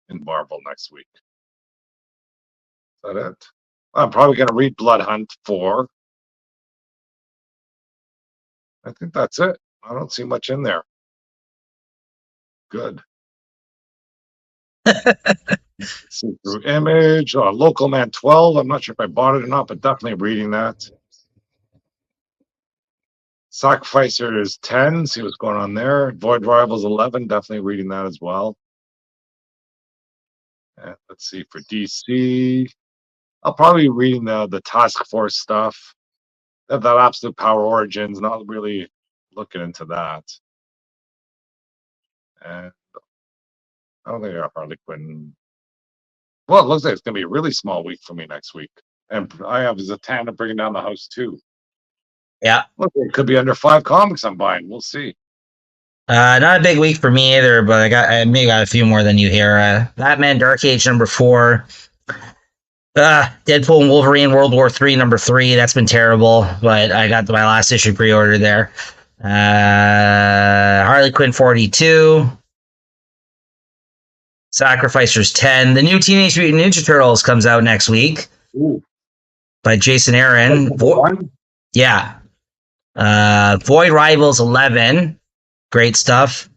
in Marvel next week. Is that it? I'm probably going to read Blood Hunt 4. I think that's it. I don't see much in there. Good. See through Image. Local Man 12. I'm not sure if I bought it or not, but definitely reading that. Sacrificer is 10. See what's going on there. Void Rivals 11. Definitely reading that as well. And let's see for DC. I'll probably be reading the Task Force stuff. That Absolute Power Origins. Not really looking into that. And I don't think I got Harley Quinn. Well, it looks like it's going to be a really small week for me next week. And I have Zatanna bringing down the house too. Yeah. Look, it could be under 5 comics I'm buying. We'll see. Not a big week for me either, but I maybe got a few more than you here. Batman Dark Age #4. Deadpool and Wolverine World War III #3. That's been terrible, but I got my last issue pre-order there. Harley Quinn 42. Sacrificers 10. The new Teenage Mutant Ninja Turtles comes out next week. Ooh. By Jason Aaron. Yeah. Void Rivals 11. Great stuff.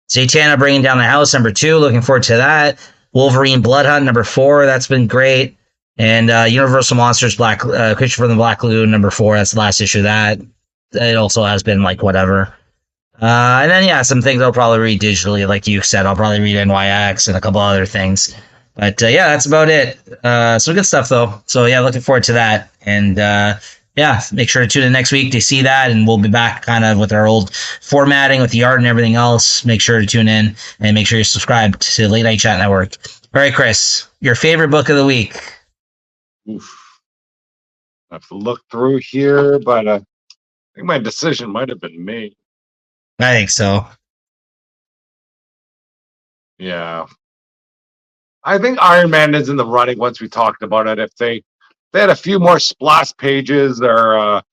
Zatanna bringing down the house #2. Looking forward to that. Wolverine Blood Hunt #4. That's been great. And Universal Monsters Creature from the Black Lagoon #4. That's the last issue of that. It also has been like whatever. And then, yeah, some things I'll probably read digitally. Like you said, I'll probably read NYX and a couple other things. But yeah, that's about it. Some good stuff, though. So yeah, looking forward to that. And yeah, make sure to tune in next week to see that. And we'll be back kind of with our old formatting with the art and everything else. Make sure to tune in and make sure you're subscribed to Late Night Chat Network. All right, Chris, your favorite book of the week? Oof. I have to look through here, but I think my decision might have been made. I think so. Yeah. I think Iron Man is in the running once we talked about it. If they had a few more splash pages or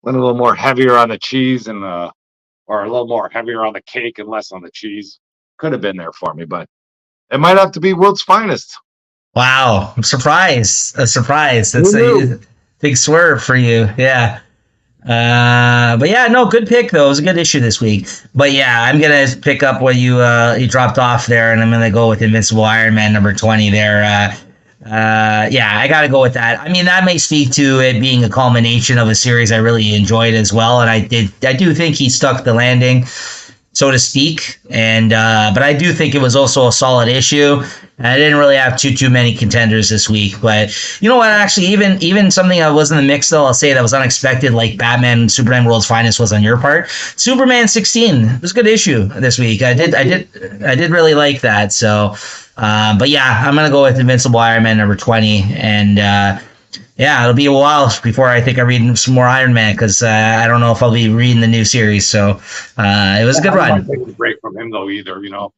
went a little more heavier on the cheese and or a little more heavier on the cake and less on the cheese. Could have been there for me, but it might have to be World's Finest. Wow, I'm surprised. A surprise. That's Who a knew? big swerve for you. Yeah. But yeah, no, good pick though. It was a good issue this week. But yeah, I'm gonna pick up what you dropped off there, and I'm gonna go with Invincible Iron Man number 20 there. Yeah, I gotta go with that. I mean, that may speak to it being a culmination of a series I really enjoyed as well, and I do think he stuck the landing, so to speak. And but I do think it was also a solid issue. And I didn't really have too many contenders this week, but you know what? Actually, even something that was in the mix, though, I'll say that was unexpected, like Batman Superman World's Finest was on your part. Superman 16 was a good issue this week. I did really like that. So, but yeah, I'm gonna go with Invincible Iron Man number 20, and yeah, it'll be a while before I think I read some more Iron Man because I don't know if I'll be reading the new series. So it was a good I run. don't take a break from him though either. You know.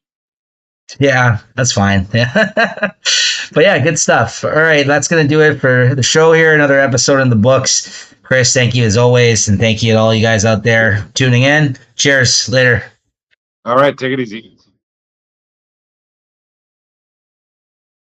Yeah, that's fine. Yeah. But yeah, good stuff. All right, that's going to do it for the show here. Another episode in the books. Chris, thank you as always. And thank you to all you guys out there tuning in. Cheers. Later. All right, take it easy.